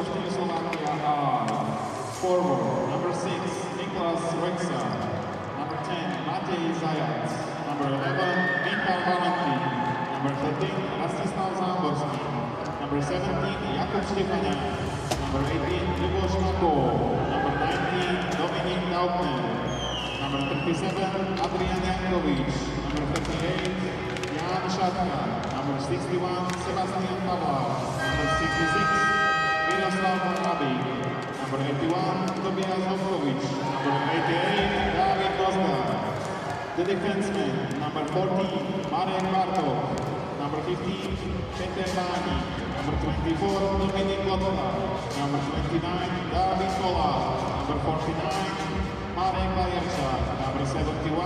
Team Slovakia are forward number 6, Niklas Rexa, number 10, Matej Zajac, number 11, Michal Valentin, number 13, Rastislav Zámborský, number 17, Jakub Štefaniak, number 18, Luboš Makov, number 19, Dominik Gautner, number 37, Adrian Jankovic, number 38, Jan Šatka, number 61, Sebastian Pavlák, number 66, Miroslav Hrabík, number 81, Tobias Hovkovic, number 88, David Gozda. The defenseman, number 40, Marek Bartok, number 15, Peter Báni, number 24, Dominik Lotla, number 29, David Kola, number 49, Marek Bajerčák, number 71,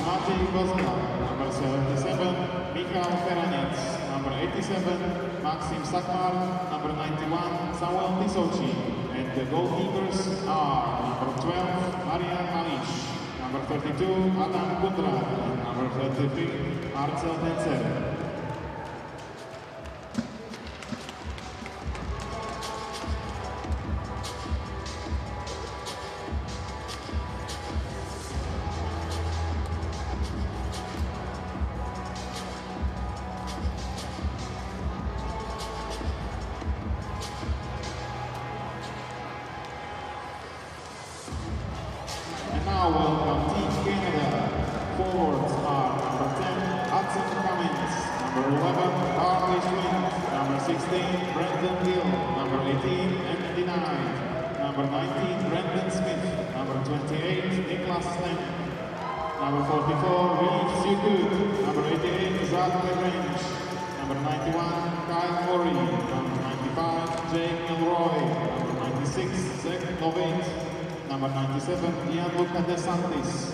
Matej Gozda, number 77, Michal Feranec, number 87, Maxim Sakmar, number 91, Samuel Tisovci, and the goalkeepers are number 12, Marian Mališ, number 32, Adam Kundra, and number 33, Marcel Denzer. Now welcome Team Canada. Forwards are number 10, Hudson Cummings, number 11, Harley Schwinn, number 16, Brendan Gill, number 18, Andy Knight, number 19, Brendan Smith, number 28, Niklas Sten, number 44, Reeves Yukut, number 88, Zach Lagrange, number 91, Kyle Murray, number 95, Jake Milroy, number 96, Zach Lovett, number 97, Gianluca De Santis.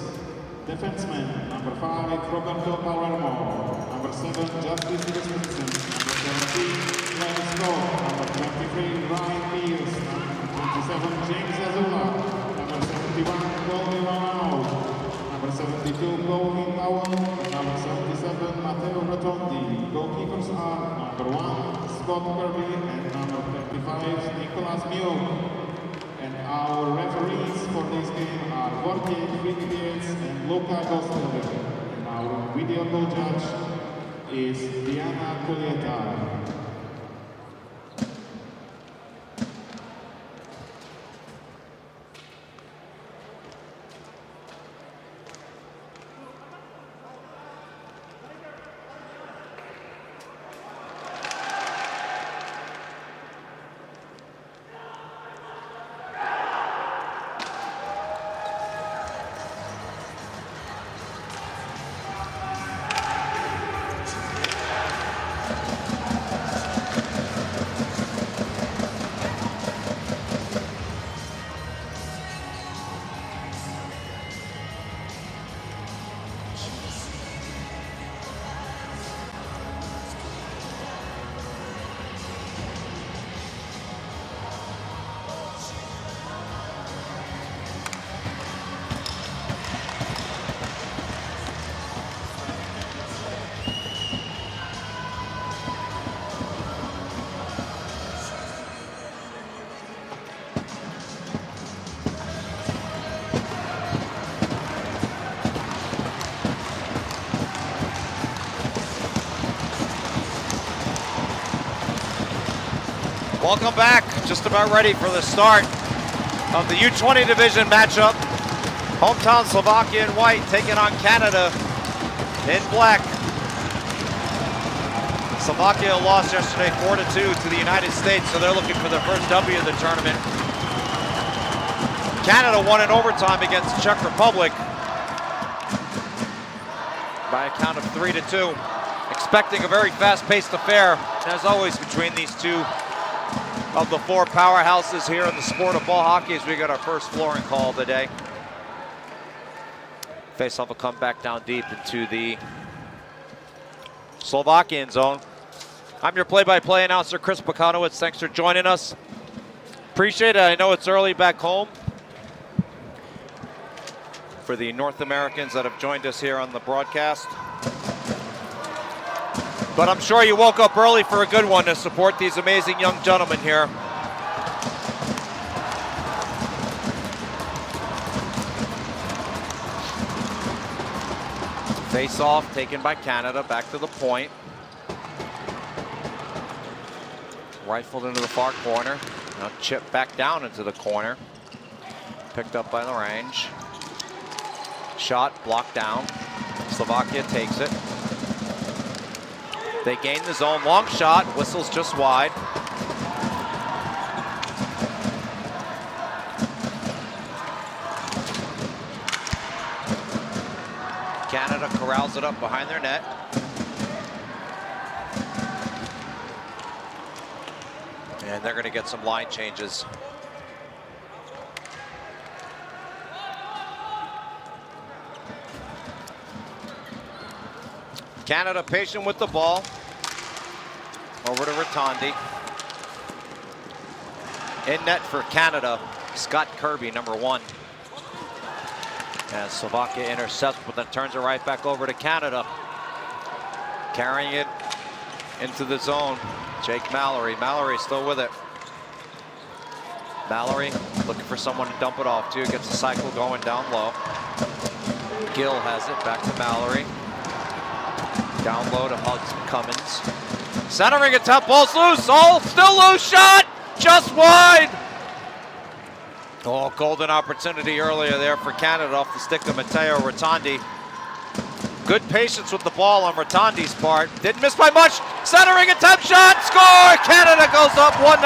Defenseman, number 5, Roberto Palermo. Number 7, Justice Christensen. Number 17, Travis Scott. Number 23, Ryan Pierce. Number 27, James Azula. Number 71, Colby Romano. Number 72, Colby Powell. Number 77, Matteo Rotondi. Goalkeepers are number 1, Scott Kirby, and number 35, Nicolas Mio. And our referees for this game are Jorge Filipides and Luca Gosteler. And our video goal judge is Diana Culieta. Welcome back. Just about ready for the start of the U20 division matchup. Hometown Slovakia in white taking on Canada in black. Slovakia lost yesterday 4-2 to the United States, so they're looking for their first W of the tournament. Canada won in overtime against the Czech Republic by a count of 3-2. Expecting a very fast-paced affair, as always, between these two of the four powerhouses here in the sport of ball hockey as we got our first flooring call of the day. Face-off will come back down deep into the Slovakian zone. I'm your play-by-play announcer, Chris Pekanowicz. Thanks for joining us. Appreciate it. I know it's early back home for the North Americans that have joined us here on the broadcast. But I'm sure you woke up early for a good one to support these amazing young gentlemen here Face off taken by Canada, back to the point. Rifled into the far corner. Now chip back down into the corner. Picked up by the range. Shot blocked down. Slovakia takes it. They gain the zone. Long shot. Whistles just wide. Canada corrals it up behind their net. And they're going to get some line changes. Canada patient with the ball. Over to Rotondi. In net for Canada, Scott Kirby, number 1. As Slovakia intercepts, but then turns it right back over to Canada. Carrying it into the zone. Jake Mallory. Mallory still with it. Mallory looking for someone to dump it off to. Gets the cycle going down low. Gill has it. Back to Mallory. Down low to Cummins. Centering attempt. Ball's loose. Oh, still loose. Shot. Just wide. Oh, golden opportunity earlier there for Canada off the stick of Matteo Rotondi. Good patience with the ball on Rotondi's part. Didn't miss by much. Centering attempt, shot, score! Canada goes up 1-0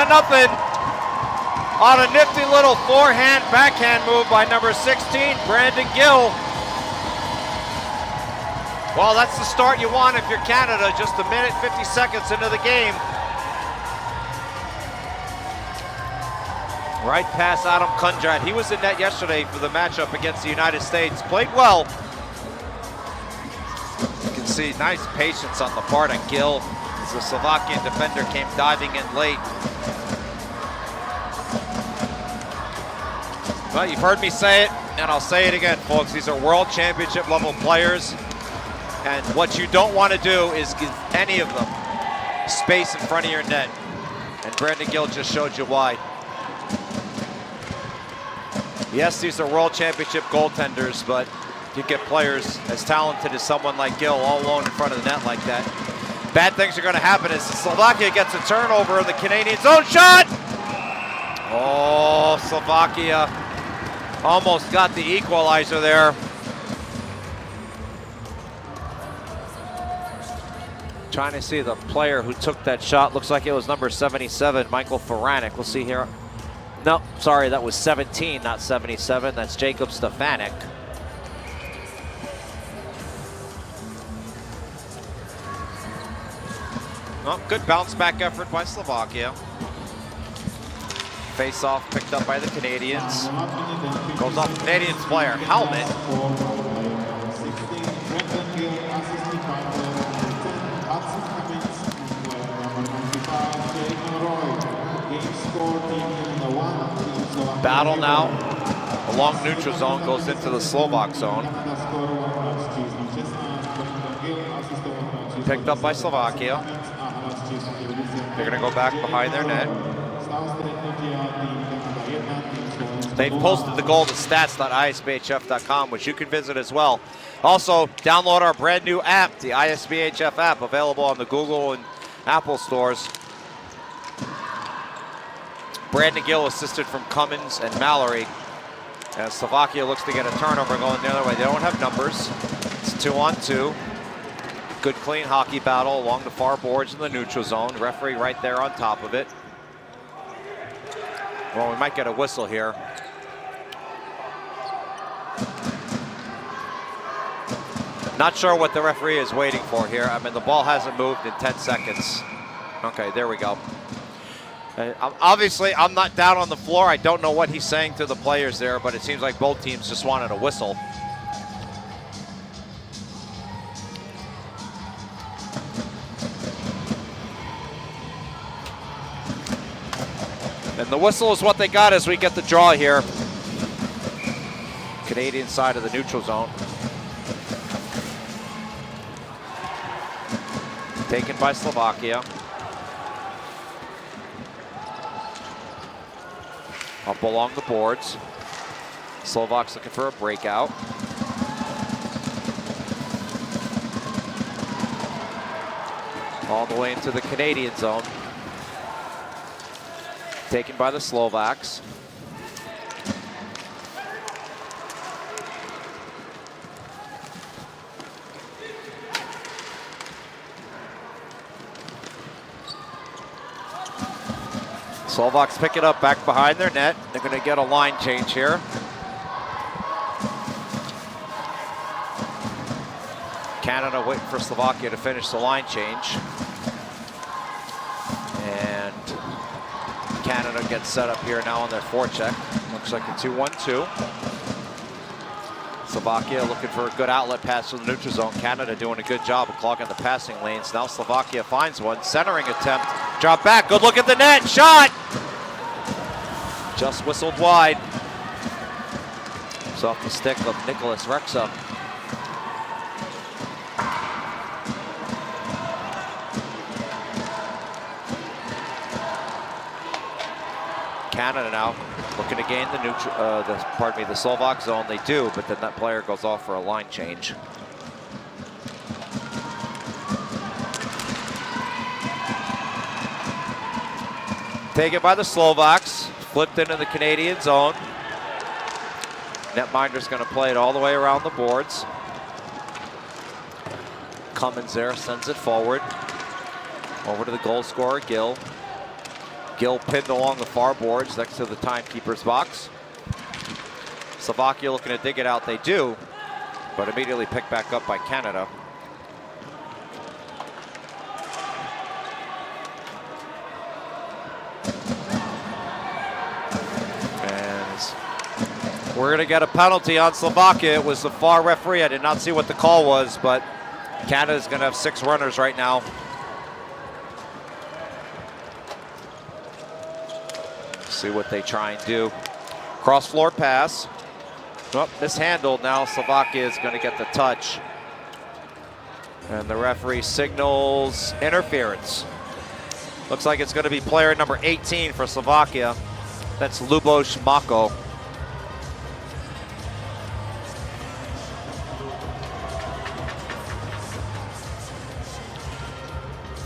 on a nifty little forehand backhand move by number 16, Brandon Gill. Well, that's the start you want if you're Canada, just a minute, 50 seconds into the game. Right past Adam Kundrat. He was in net yesterday for the matchup against the United States. Played well. You can see nice patience on the part of Gill as the Slovakian defender came diving in late. Well, you've heard me say it, and I'll say it again, folks. These are world championship level players. And what you don't want to do is give any of them space in front of your net. And Brandon Gill just showed you why. Yes, these are world championship goaltenders, but you get players as talented as someone like Gill all alone in front of the net like that. Bad things are going to happen as Slovakia gets a turnover in the Canadian zone. Shot! Oh, Slovakia almost got the equalizer there. Trying to see the player who took that shot. Looks like it was number 77, Michael Faranek. We'll see here. No, sorry, that was 17, not 77. That's Jacob Stefanik. Well, good bounce back effort by Slovakia. Face off picked up by the Canadians. Goes off the Canadians player. Helmet. Battle now along neutral zone, goes into the Slovak zone. Picked up by Slovakia. They're going to go back behind their net. They've posted the goal to stats.isbhf.com, which you can visit as well. Also, download our brand new app, the ISBHF app, available on the Google and Apple stores. Brandon Gill assisted from Cummins and Mallory. As Slovakia looks to get a turnover going the other way. They don't have numbers. It's 2-on-2. Good clean hockey battle along the far boards in the neutral zone. Referee right there on top of it. Well, we might get a whistle here. Not sure what the referee is waiting for here. I mean, the ball hasn't moved in 10 seconds. Okay, there we go. Obviously, I'm not down on the floor. I don't know what he's saying to the players there, but it seems like both teams just wanted a whistle. And the whistle is what they got as we get the draw here. Canadian side of the neutral zone. Taken by Slovakia. Up along the boards. Slovaks looking for a breakout. all the way into the Canadian zone. Taken by the Slovaks. Slovaks pick it up back behind their net. They're going to get a line change here. Canada waiting for Slovakia to finish the line change. And Canada gets set up here now on their forecheck. Looks like a 2-1-2. Slovakia looking for a good outlet pass to the neutral zone. Canada doing a good job of clogging the passing lanes. Now Slovakia finds one. Centering attempt. Drop back. Good look at the net. Shot! Just whistled wide. It's off the stick of Nicholas Rexa. Canada now looking to gain the the Slovak zone. They do, but then that player goes off for a line change. Taken by the Slovaks, flipped into the Canadian zone. Netminder's going to play it all the way around the boards. Cummins there sends it forward. Over to the goal scorer, Gill. Gill pinned along the far boards next to the timekeeper's box. Slovakia looking to dig it out. They do, but immediately picked back up by Canada. And we're going to get a penalty on Slovakia. It was the far referee. I did not see what the call was, but Canada's going to have 6 runners right now. See what they try and do. Cross floor pass. Oh, mishandled. Now Slovakia is going to get the touch. And the referee signals interference. Looks like it's going to be player number 18 for Slovakia. That's Luboš Mako.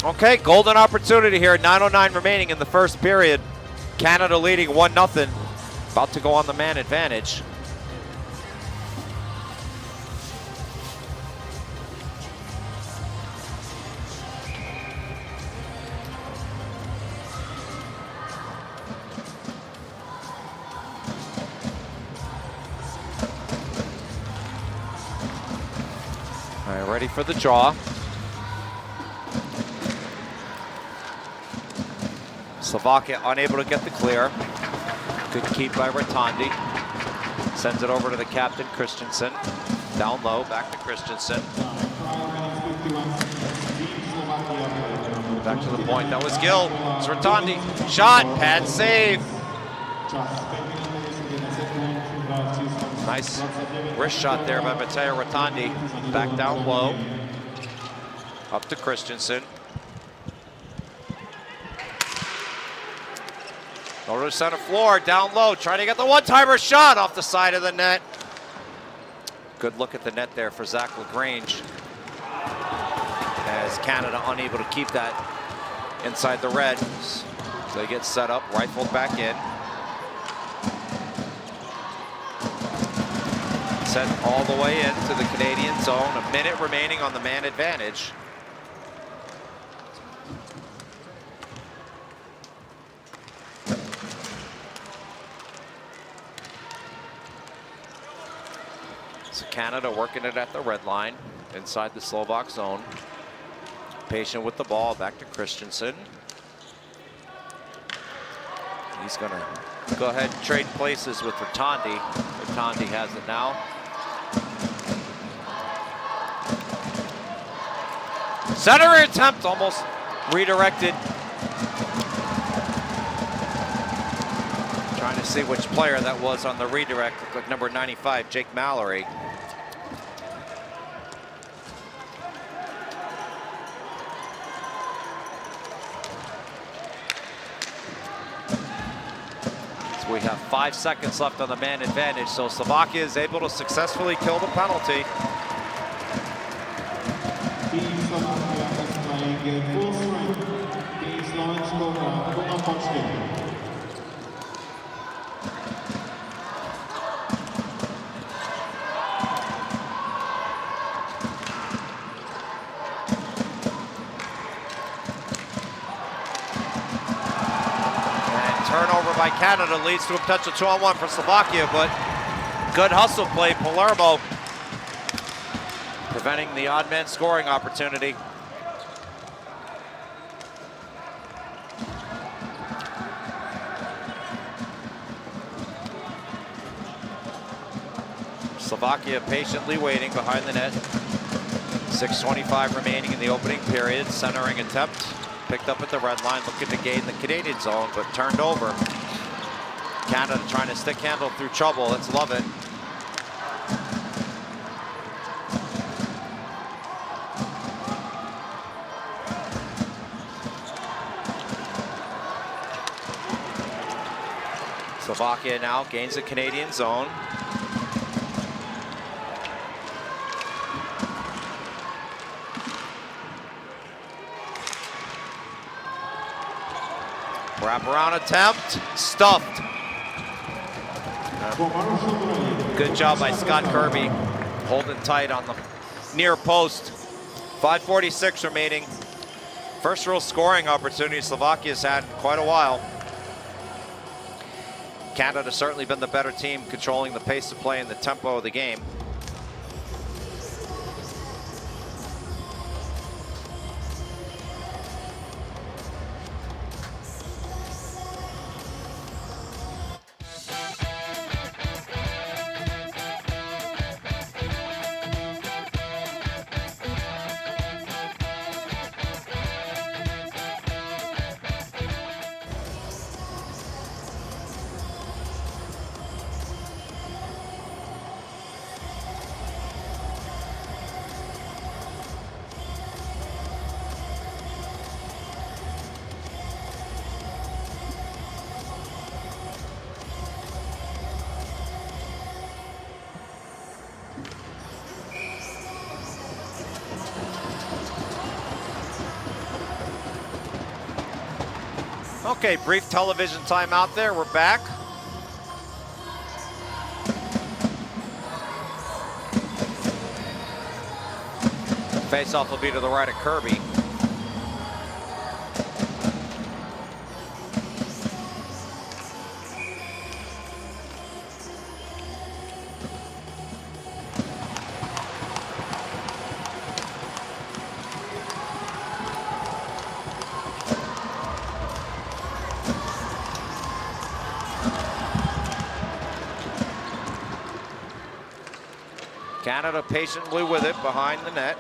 Okay, golden opportunity here. 9:09 remaining in the first period. Canada leading 1-0. About to go on the man advantage. All right, ready for the draw. Slovakia unable to get the clear. Good keep by Rotondi. Sends it over to the captain, Christensen. Down low, back to Christensen. Back to the point, that was Gill. It's Rotondi. Shot, pad save. Nice wrist shot there by Matteo Rotondi. Back down low. Up to Christensen. Over to center floor, down low, trying to get the one-timer shot off the side of the net. Good look at the net there for Zach LaGrange. As Canada unable to keep that inside the red. So they get set up, rifled back in. Sent all the way into the Canadian zone. A minute remaining on the man advantage. Canada working it at the red line inside the Slovak zone. Patient with the ball, back to Christensen. He's going to go ahead and trade places with Rotondi. Rotondi has it now. Center attempt almost redirected. Trying to see which player that was on the redirect. Looked like number 95, Jake Mallory. We have 5 seconds left on the man advantage, so Slovakia is able to successfully kill the penalty. again full strength. Gains launch cobra, Bunga Pochke. Turnover by Canada leads to a potential 2-on-1 for Slovakia, but good hustle play, Palermo, preventing the odd man scoring opportunity. Slovakia patiently waiting behind the net. 6:25 remaining in the opening period. Centering attempt. Picked up at the red line, looking to gain the Canadian zone, but turned over. Canada trying to stick handle through trouble. Let's love it. Slovakia now gains the Canadian zone. Wraparound attempt, stuffed. Good job by Scott Kirby, holding tight on the near post. 5:46 remaining. First real scoring opportunity Slovakia's had in quite a while. Canada certainly been the better team, controlling the pace of play and the tempo of the game. Okay, brief television timeout there. We're back. Face-off will be to the right of Kirby. Canada patiently with it behind the net.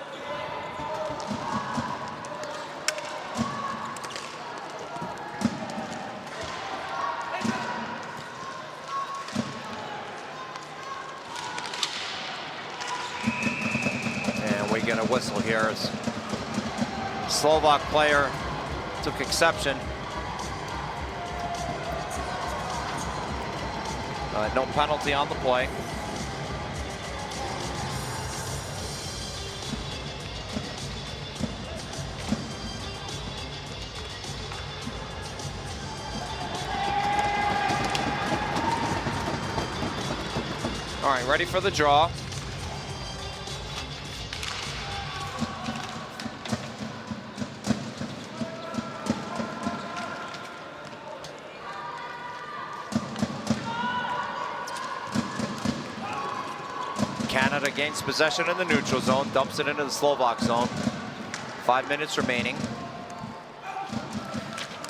And we get a whistle here as Slovak player took exception. No penalty on the play. All right, ready for the draw. Canada gains possession in the neutral zone, dumps it into the Slovak zone. 5 minutes remaining.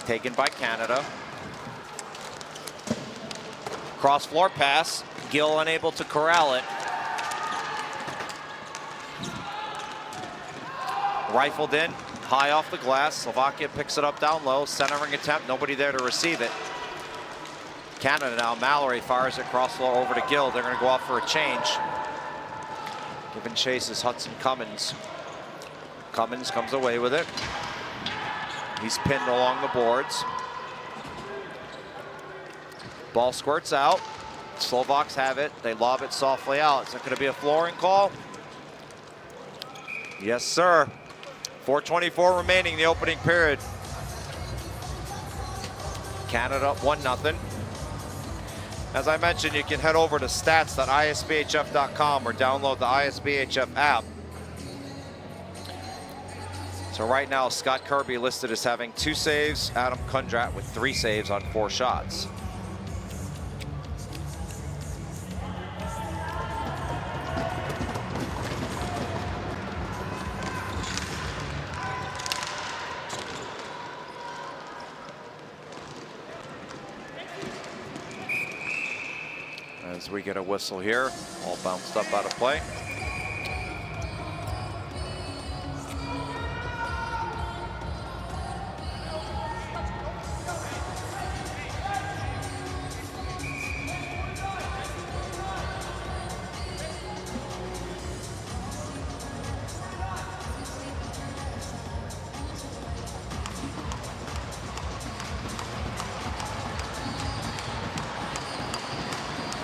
Taken by Canada. Cross floor pass. Gill unable to corral it. Rifled in, high off the glass. Slovakia picks it up down low. Centering attempt, nobody there to receive it. Canada now, Mallory fires it cross floor over to Gill. They're gonna go off for a change. Giving chase is Hudson Cummins. Cummins comes away with it. He's pinned along the boards. Ball squirts out. Slovaks have it. They lob it softly out. Is it going to be a flooring call? Yes, sir. 4:24 remaining in the opening period. Canada up 1-0. As I mentioned, you can head over to stats.isbhf.com or download the ISBHF app. So right now, Scott Kirby listed as having 2 saves, Adam Kundrat with 3 saves on 4 shots. As we get a whistle here, all bounced up out of play.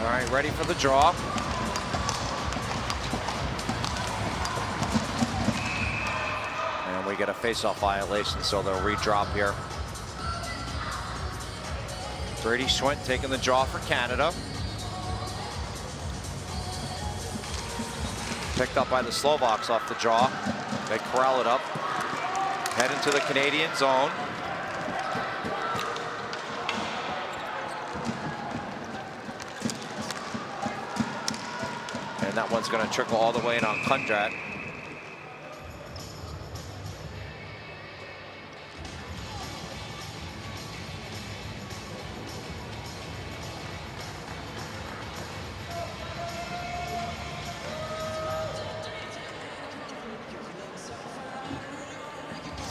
All right, ready for the draw. And we get a face-off violation, so they'll redrop here. Brady Schwint taking the draw for Canada. Picked up by the Slovaks off the draw. They corral it up. Head into the Canadian zone. And that one's going to trickle all the way in on Kundrat.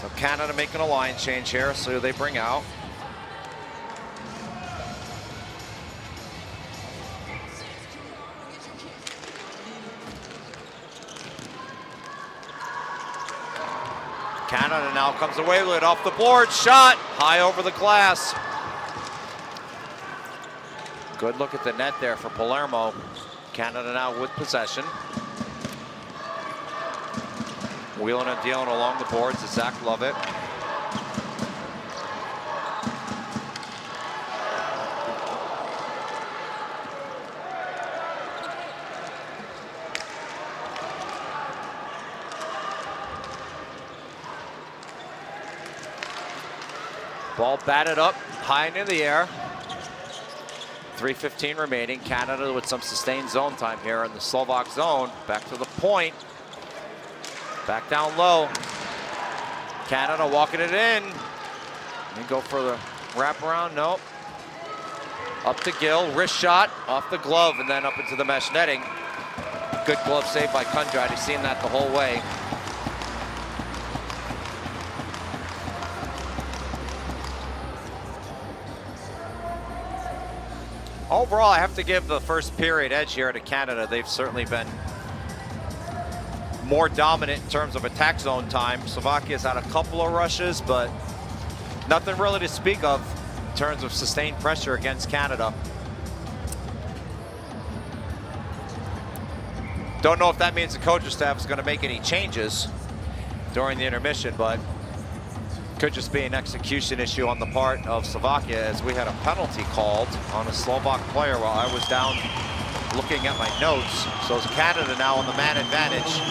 So Canada making a line change here, so they bring out. Canada now comes away with it off the board. Shot high over the glass. Good look at the net there for Palermo. Canada now with possession. Wheeling and dealing along the boards is Zach Lovett. Ball batted up high into the air. 3:15 remaining. Canada with some sustained zone time here in the Slovak zone. Back to the point. Back down low. Canada walking it in. And go for the wraparound. Nope. Up to Gill. Wrist shot off the glove and then up into the mesh netting. Good glove save by Kundrat. He's seen that the whole way. Overall, I have to give the first period edge here to Canada. They've certainly been more dominant in terms of attack zone time. Slovakia's had a couple of rushes, but nothing really to speak of in terms of sustained pressure against Canada. Don't know if that means the coaching staff is going to make any changes during the intermission, but could just be an execution issue on the part of Slovakia, as we had a penalty called on a Slovak player while I was down looking at my notes. So it's Canada now on the man advantage.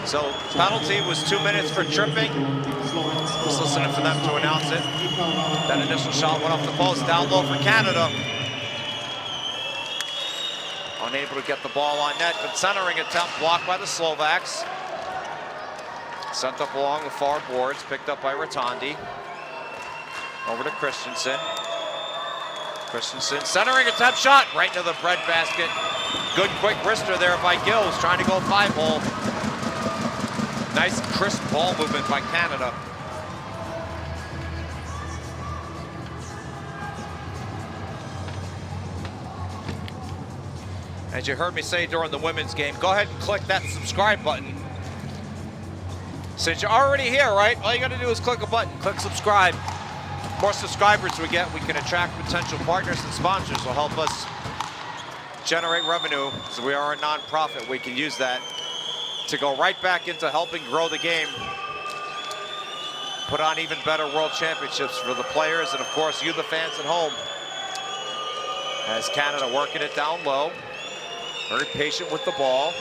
So penalty was 2 minutes for tripping. Just listening for them to announce it. That initial shot went off the post, down low for Canada. Unable to get the ball on net, but centering attempt blocked by the Slovaks. Sent up along the far boards, picked up by Rotondi. Over to Christensen. Christensen, centering attempt shot right into the bread basket. Good quick wrister there by Gills, trying to go 5-hole. Nice crisp ball movement by Canada. As you heard me say during the women's game, go ahead and click that subscribe button. Since you're already here, right? All you gotta do is click a button, click subscribe. more subscribers we get, we can attract potential partners and sponsors will help us generate revenue. So we are a non-profit. We can use that to go right back into helping grow the game, put on even better world championships for the players and of course you, the fans at home. As Canada working it down low, very patient with the ball.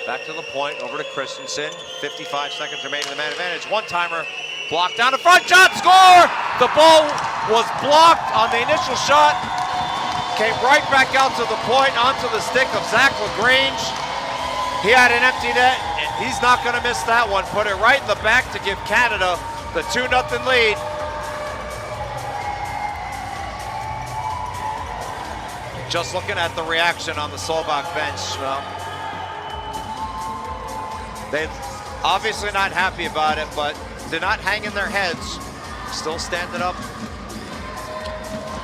Back to the point, over to Christensen. 55 seconds remaining, the man advantage. One-timer, blocked down the front, shot, score! The ball was blocked on the initial shot. Came right back out to the point, onto the stick of Zach LaGrange. He had an empty net, and he's not gonna miss that one. Put it right in the back to give Canada the 2-0 lead. Just looking at the reaction on the Slovak bench, they're obviously not happy about it, but they're not hanging their heads, still standing up.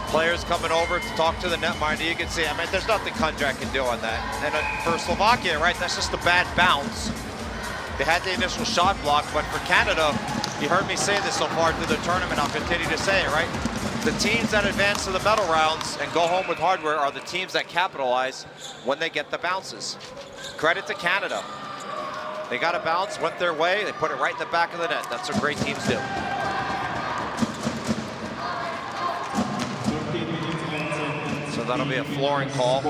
Players coming over to talk to the netminder. You can see, I mean, there's nothing Kundrak can do on that. And for Slovakia, right, that's just a bad bounce. They had the initial shot block, but for Canada, you heard me say this so far through the tournament, I'll continue to say it, right? The teams that advance to the medal rounds and go home with hardware are the teams that capitalize when they get the bounces. Credit to Canada. They got a bounce, went their way, they put it right in the back of the net. That's what great teams do. So that'll be a flooring call.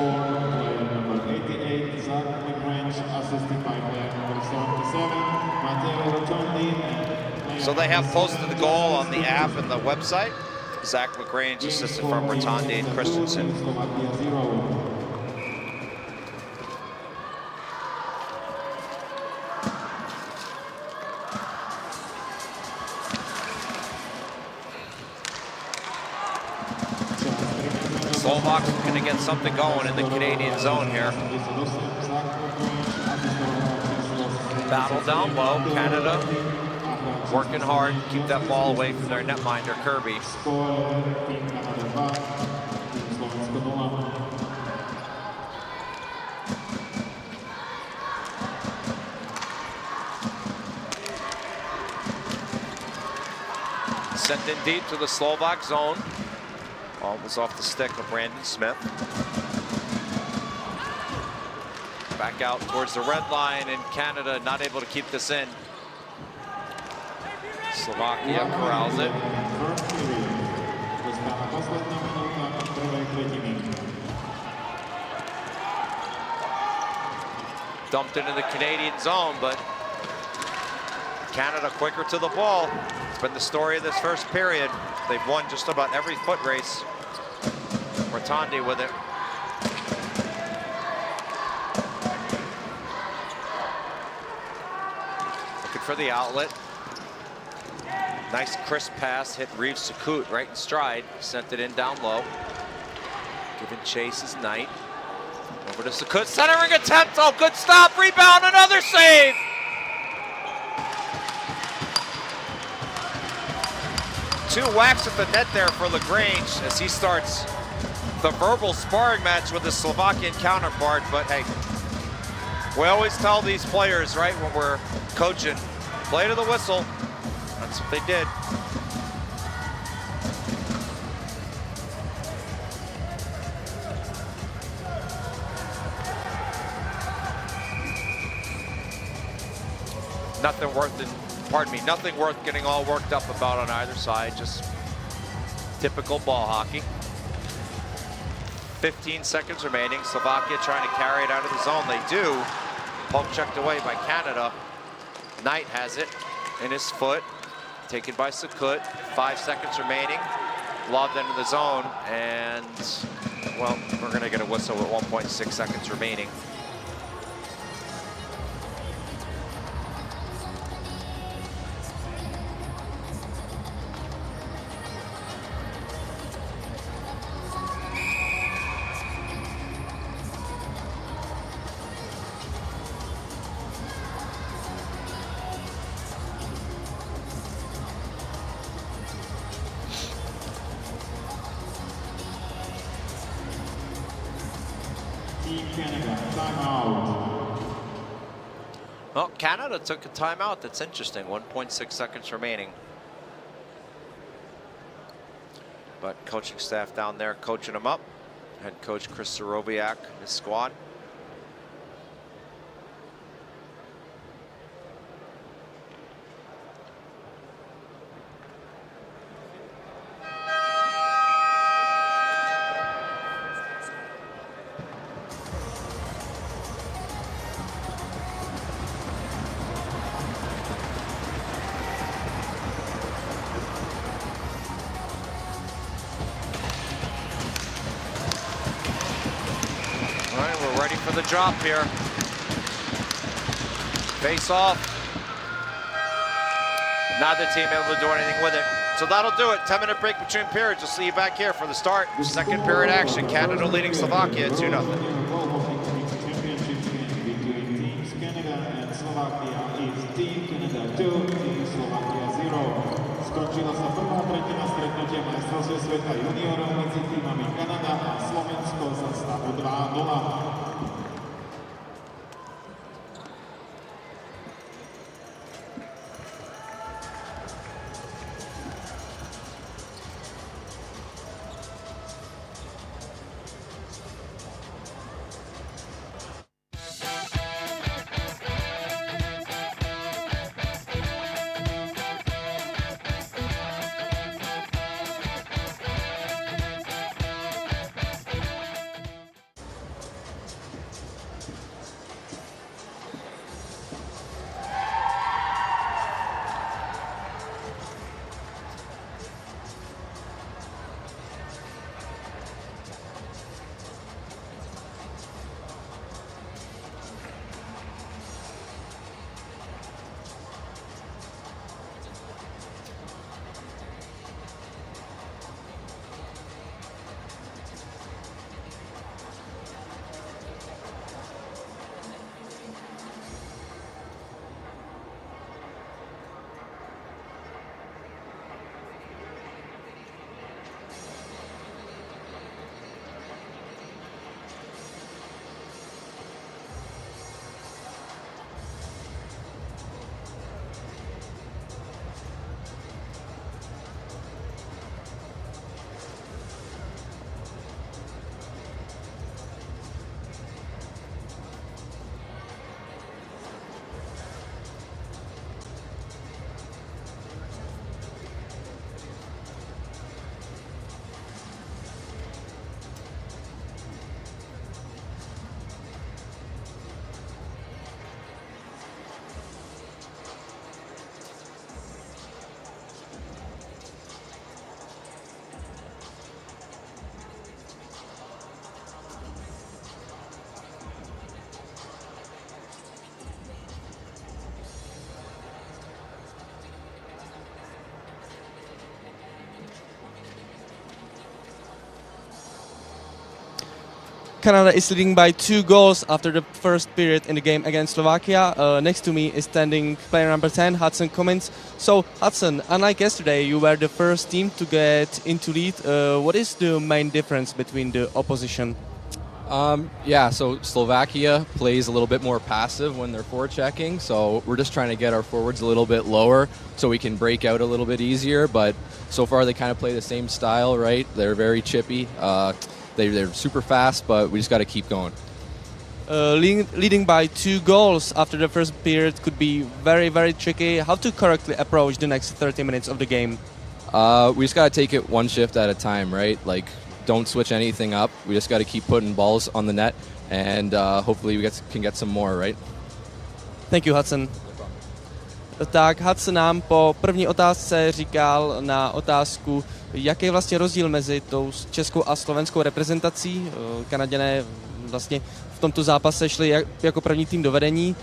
So they have posted the goal on the app and the website. Zach LaGrange assisted from Rotondi and Christensen. Slovaks are going to get something going in the Canadian zone here. Battle down low, Canada working hard, keep that ball away from their netminder, Kirby. Sent in deep to the Slovak zone. Ball was off the stick of Brandon Smith. Back out towards the red line, and Canada not able to keep this in. Slovakia corrals it. Dumped into the Canadian zone, but Canada quicker to the ball. It's been the story of this first period. They've won just about every foot race. Rotondi with it. Looking for the outlet. Nice crisp pass, hit Reeves Sakut right in stride. Sent it in down low. Giving chase is Knight. Over to Sakut, centering attempt. Oh, good stop, rebound, another save. Two whacks at the net there for LaGrange as he starts the verbal sparring match with his Slovakian counterpart. But hey, we always tell these players, right, when we're coaching, play to the whistle. That's what they did. Nothing worth getting all worked up about on either side. Just typical ball hockey. 15 seconds remaining. Slovakia trying to carry it out of the zone. They do. Poke checked away by Canada. Knight has it in his foot. Taken by Sakut. 5 seconds remaining. Lobbed into the zone. And, well, we're going to get a whistle with 1.6 seconds remaining. Well, Canada took a timeout. That's interesting. 1.6 seconds remaining. but coaching staff down there coaching him up. Head coach Chris Sorobiak and his squad. The drop here. Face off. Neither team able to do anything with it. So that'll do it. 10-minute break between periods. We'll see you back here for the start. Second period action. Canada leading Slovakia 2-0. Between teams Canada and Slovakia is Team Canada 2, Team Slovakia 0. Skončila sa prvá tretina stretnutia majstrovstiev sveta juniorov medzi týmami Kanada a Slovensko za stavu 2-0. Canada is leading by 2 goals after the first period in the game against Slovakia. Next to me is standing player number 10, Hudson Cummins. So, Hudson, unlike yesterday, you were the first team to get into lead. What is the main difference between the opposition? So Slovakia plays a little bit more passive when they're forechecking, so we're just trying to get our forwards a little bit lower so we can break out a little bit easier, but so far they kind of play the same style, right? They're very chippy. They're super fast, but we just got to keep going. Leading by 2 goals after the first period could be very, very tricky. How to correctly approach the next 30 minutes of the game? We just got to take it one shift at a time, right? Like, don't switch anything up. We just got to keep putting balls on the net, and hopefully we can get some more, right? Thank you, Hudson. Tak Hudson nám po první otázce říkal na otázku, jaký je vlastně rozdíl mezi tou českou a slovenskou reprezentací. Kanaděné vlastně v tomto zápase šli jako první tým do vedení.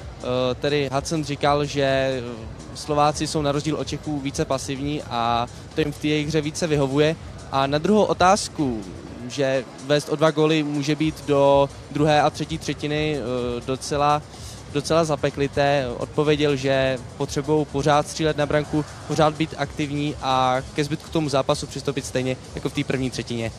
Tedy Hudson říkal, že Slováci jsou na rozdíl od Čechů více pasivní a to jim v té jejich hře více vyhovuje. A na druhou otázku, že vést o 2 góly může být do druhé a třetí třetiny docela zapeklité, odpověděl, že potřebují pořád střílet na branku, pořád být aktivní a ke zbytku tomu zápasu přistoupit stejně jako v té první třetině.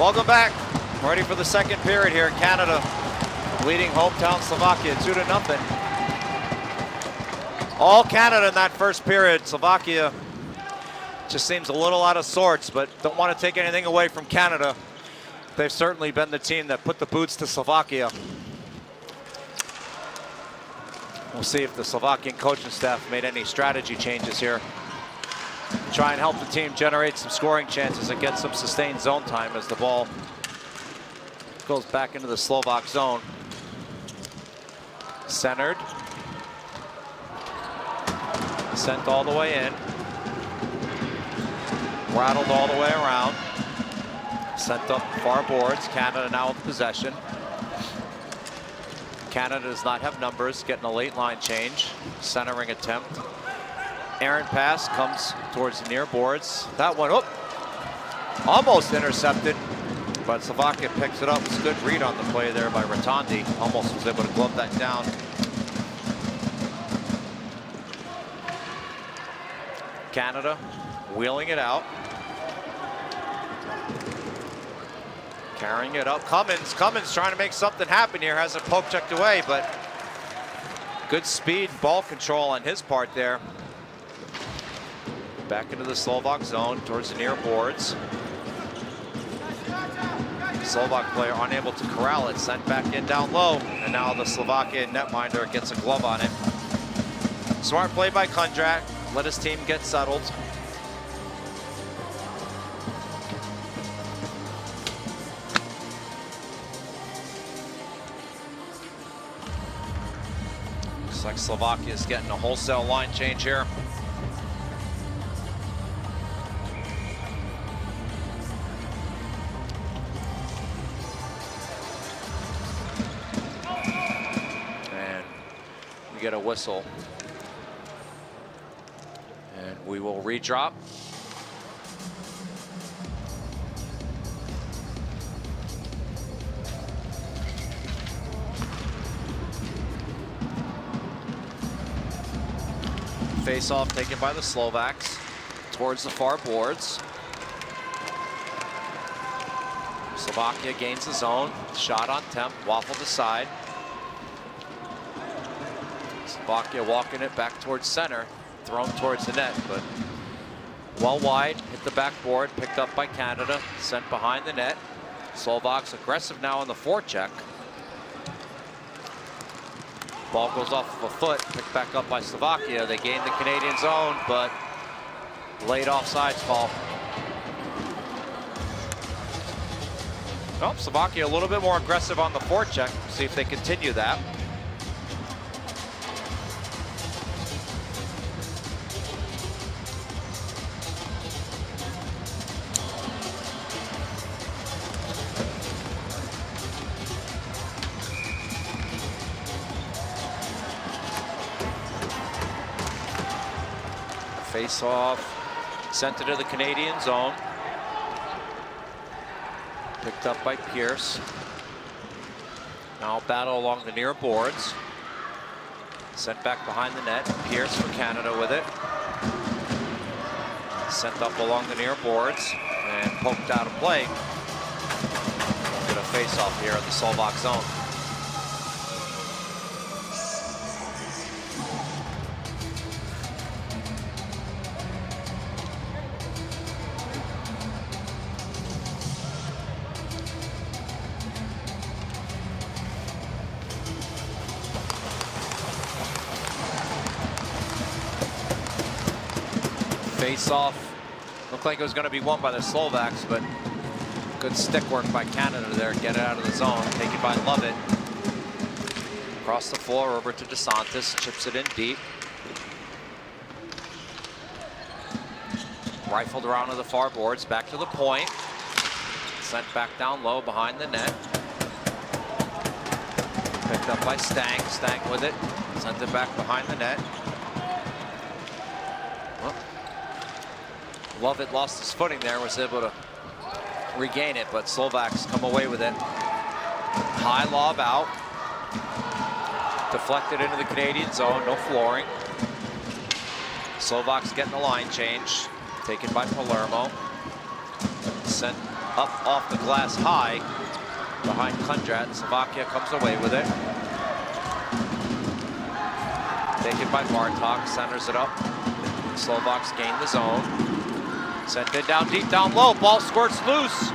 Welcome back. Ready for the second period here. Canada leading hometown Slovakia 2-0. All Canada in that first period. Slovakia just seems a little out of sorts, but don't want to take anything away from Canada. They've certainly been the team that put the boots to Slovakia. We'll see if the Slovakian coaching staff made any strategy changes here. Try and help the team generate some scoring chances and get some sustained zone time as the ball goes back into the Slovak zone. Centered. Sent all the way in. Rattled all the way around. Sent up far boards. Canada now with possession. Canada does not have numbers, getting a late line change. Centering attempt. Errant pass comes towards the near boards. That one, almost intercepted, but Slovakia picks it up. It's a good read on the play there by Rotondi. Almost was able to glove that down. Canada wheeling it out. Carrying it up. Cummins trying to make something happen here. Has it poke checked away, but good speed, ball control on his part there. Back into the Slovak zone towards the near boards. Slovak player unable to corral it, sent back in down low, and now the Slovakian netminder gets a glove on it. Smart play by Kundrak, let his team get settled. Looks like Slovakia is getting a wholesale line change here. Get a whistle, and we will redrop. Face off taken by the Slovaks towards the far boards. Slovakia gains the zone, shot on temp, waffled aside. Slovakia walking it back towards center, thrown towards the net, but well wide, hit the backboard, picked up by Canada, sent behind the net. Slovaks aggressive now on the forecheck. Ball goes off of a foot, picked back up by Slovakia. They gain the Canadian zone, but late offsides call. Oh, Slovakia a little bit more aggressive on the forecheck. See if they continue that. Face off, sent it to the Canadian zone. Picked up by Pierce. Now battle along the near boards. Sent back behind the net. Pierce for Canada with it. Sent up along the near boards and poked out of play. Get a face off here in the Slovak zone. Face-off. Looked like it was going to be won by the Slovaks, but good stick work by Canada there. Get it out of the zone. Taken by Lovett. Across the floor over to DeSantis. Chips it in deep. Rifled around to the far boards. Back to the point. Sent back down low behind the net. Picked up by Stank. Stank with it. Sent it back behind the net. Lovett lost his footing there, was able to regain it, but Slovaks come away with it. High lob out. Deflected into the Canadian zone, no flooring. Slovaks getting a line change, taken by Palermo. Sent up off the glass high behind Kundrat. Slovakia comes away with it. Taken by Bartok, centers it up. Slovaks gain the zone. Sent it down deep, down low. Ball squirts loose.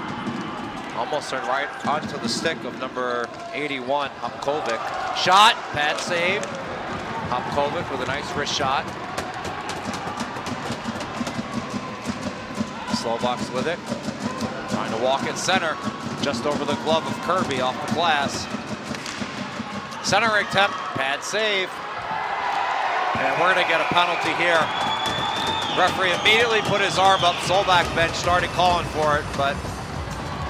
Almost turned right onto the stick of number 81, Hopkovic. Shot, pad save. Hopkovic with a nice wrist shot. Slovaks with it. Trying to walk in center. Just over the glove of Kirby off the glass. Centering attempt, pad save. And we're gonna get a penalty here. Referee immediately put his arm up. Slovak bench started calling for it, but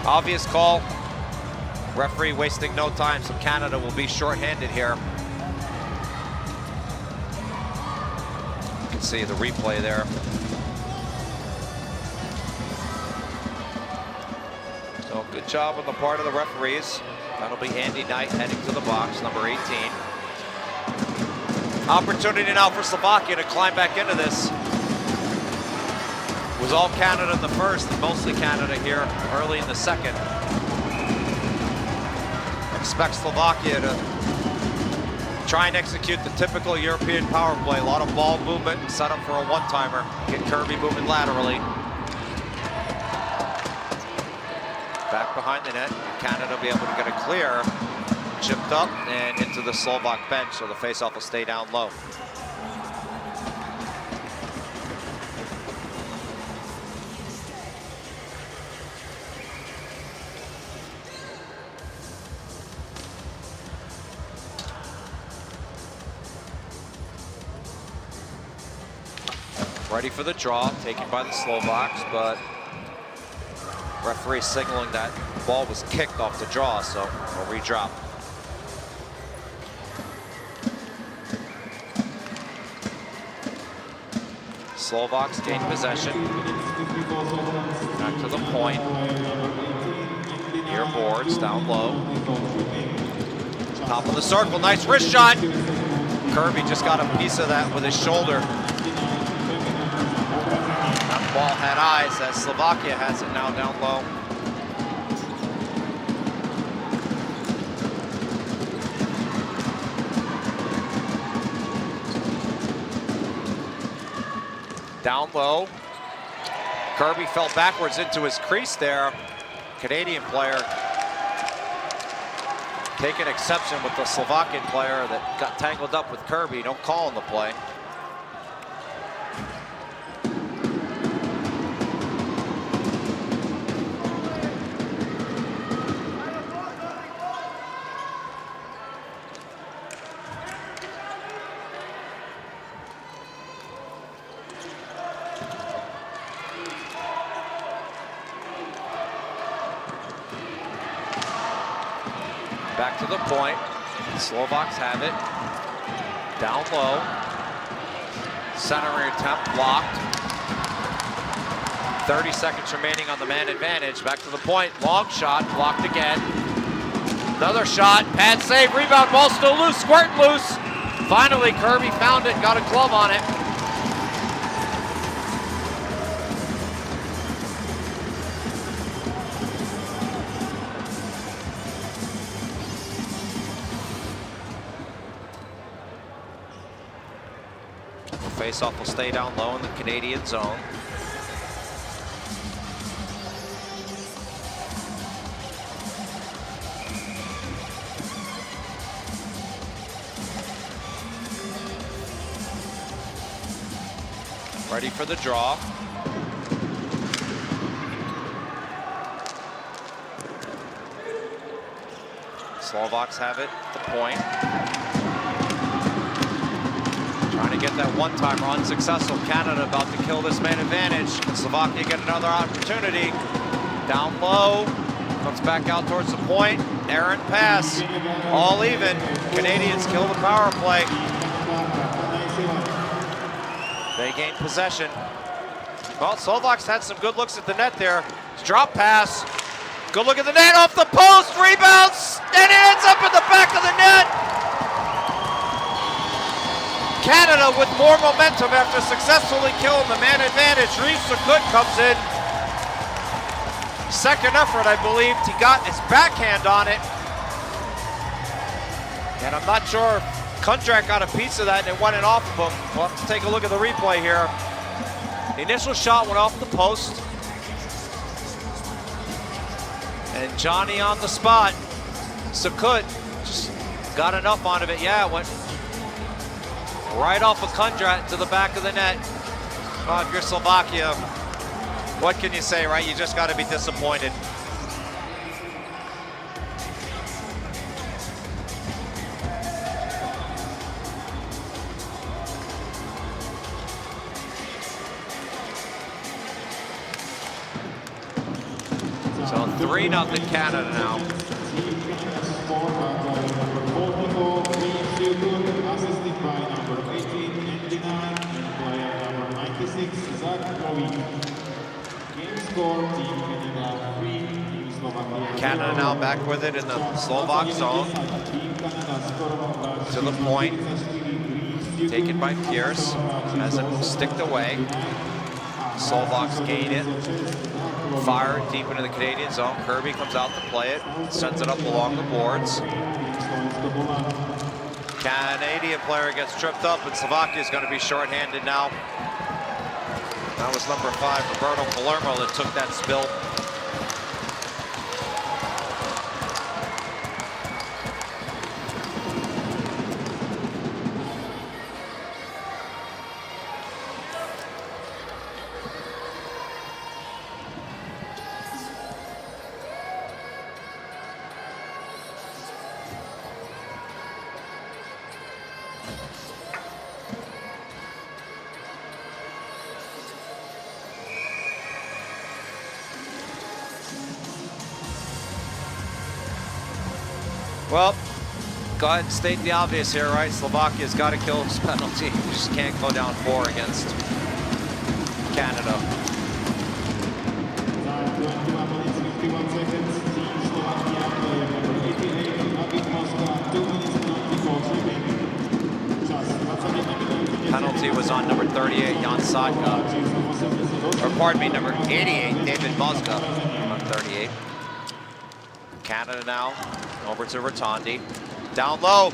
obvious call. Referee wasting no time, so Canada will be shorthanded here. You can see the replay there. So good job on the part of the referees. That'll be Andy Knight heading to the box, number 18. Opportunity now for Slovakia to climb back into this. It was all Canada in the first, and mostly Canada here early in the second. Expect Slovakia to try and execute the typical European power play. A lot of ball movement, set up for a one-timer. Get Kirby moving laterally. Back behind the net, Canada will be able to get a clear. Chipped up and into the Slovak bench, so the faceoff will stay down low. Ready for the draw, taken by the Slovaks, but referee signaling that the ball was kicked off the draw, so a redrop. Slovaks gain possession. Back to the point. Near boards, down low. Top of the circle, nice wrist shot. Kirby just got a piece of that with his shoulder. That ball had eyes, as Slovakia has it now down low. Down low. Kirby fell backwards into his crease there. Canadian player taking exception with the Slovakian player that got tangled up with Kirby. No call on the play. Back to the point. The Slovaks have it. Down low. Centering attempt blocked. 30 seconds remaining on the man advantage. Back to the point. Long shot blocked again. Another shot. Pad save. Rebound. Ball still loose. Squirting loose. Finally, Kirby found it. Got a glove on it. Faceoff will stay down low in the Canadian zone. Ready for the draw. Slovaks have it at the point. Trying to get that one-timer, unsuccessful. Canada about to kill this man advantage. And Slovakia get another opportunity. Down low, comes back out towards the point. Errant pass, all even. Canadians kill the power play. They gain possession. Well, Slovaks had some good looks at the net there. Drop pass, good look at the net, off the post, rebounds, and it ends up in the back of the net. Canada with more momentum after successfully killing the man advantage. Reese Sakut comes in. Second effort, I believe. He got his backhand on it. And I'm not sure if Kundrak got a piece of that and it went off of him. We'll have to take a look at the replay here. The initial shot went off the post. And Johnny on the spot. Sakut just got enough out of it. Yeah, it went right off of Kundrat to the back of the net. Oh, if you're Slovakia, what can you say, right? You just got to be disappointed. So 3-0 Canada now. Assisted by number 18, 99, and player number 96, Game score, Team Canada 3, Team Slovakia. Canada now back with it in the Slovak zone. To the point. Taken by Pierce. Has it sticked away. Slovaks gain it. Fire deep into the Canadian zone. Kirby comes out to play it. Sends it up along the boards. Canadian player gets tripped up, and Slovakia is going to be shorthanded now. That was number 5, Roberto Palermo, that took that spill. Well, go ahead and state the obvious here, right? Slovakia's got to kill this penalty. You just can't go down 4 against Canada. Penalty was on number 38, Jan Sadka. Or pardon me, number 88, David Mozga on 38. Canada now, over to Rotondi. Down low.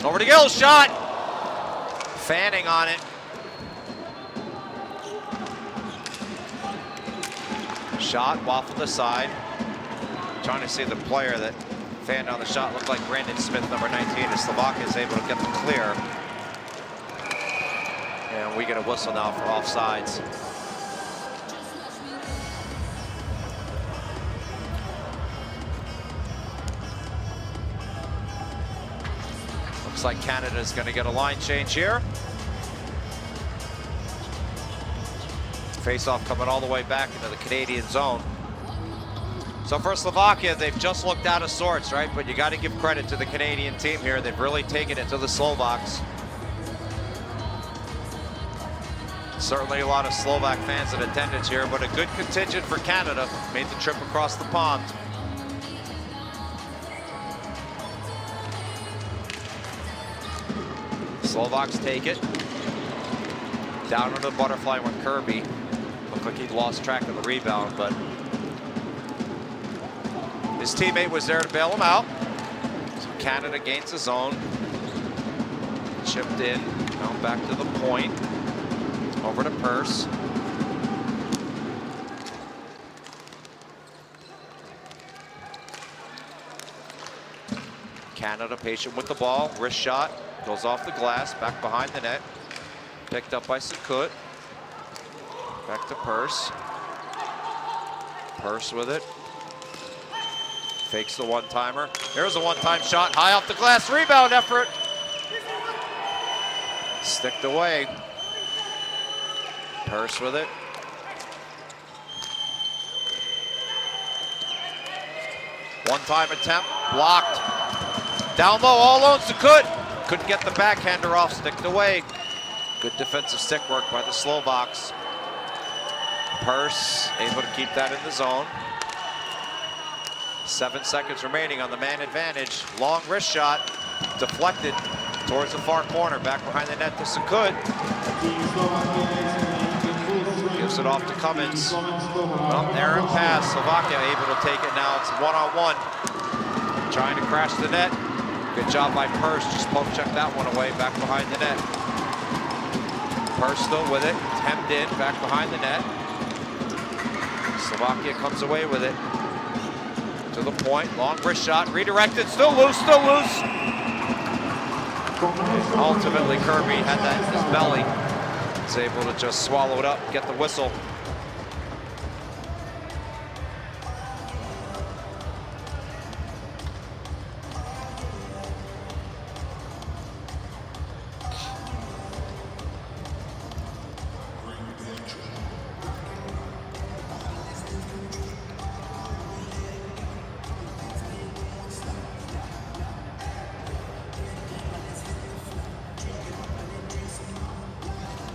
Over to Gill, shot! Fanning on it. Shot, waffled aside. Trying to see the player that fanned on the shot. Looked like Brandon Smith, number 19, as Slovakia is able to get the clear. And we get a whistle now for offsides. Looks like Canada's going to get a line change here. Face-off coming all the way back into the Canadian zone. So for Slovakia, they've just looked out of sorts, right? But you got to give credit to the Canadian team here. They've really taken it to the Slovaks. Certainly a lot of Slovak fans in attendance here, but a good contingent for Canada. Made the trip across the pond. Slovaks take it. Down under the butterfly went Kirby. Looked like he'd lost track of the rebound, but his teammate was there to bail him out. So Canada gains the zone. Chipped in, now back to the point. Over to Purse. Canada patient with the ball, wrist shot. Goes off the glass, back behind the net. Picked up by Sakut. Back to Purse. Purse with it. Fakes the one-timer. There's a one-time shot, high off the glass, rebound effort. Sticked away. Purse with it. One-time attempt, blocked. Down low, all alone, Sakut. Couldn't get the backhander off, sticked away. Good defensive stick work by the Slovaks. Purse able to keep that in the zone. 7 seconds remaining on the man advantage. Long wrist shot, deflected towards the far corner, back behind the net to Sakut. Gives Gives it off to Cummins. Slovakia. Well, errant pass. Slovakia able to take it now. It's one-on-one. Trying to crash the net. Good job by Purse. Just poke check that one away back behind the net. Purse still with it. Hemmed in back behind the net. Slovakia comes away with it. To the point. Long wrist shot. Redirected. Still loose. Still loose. Ultimately, Kirby had that in his belly. Was able to just swallow it up, get the whistle.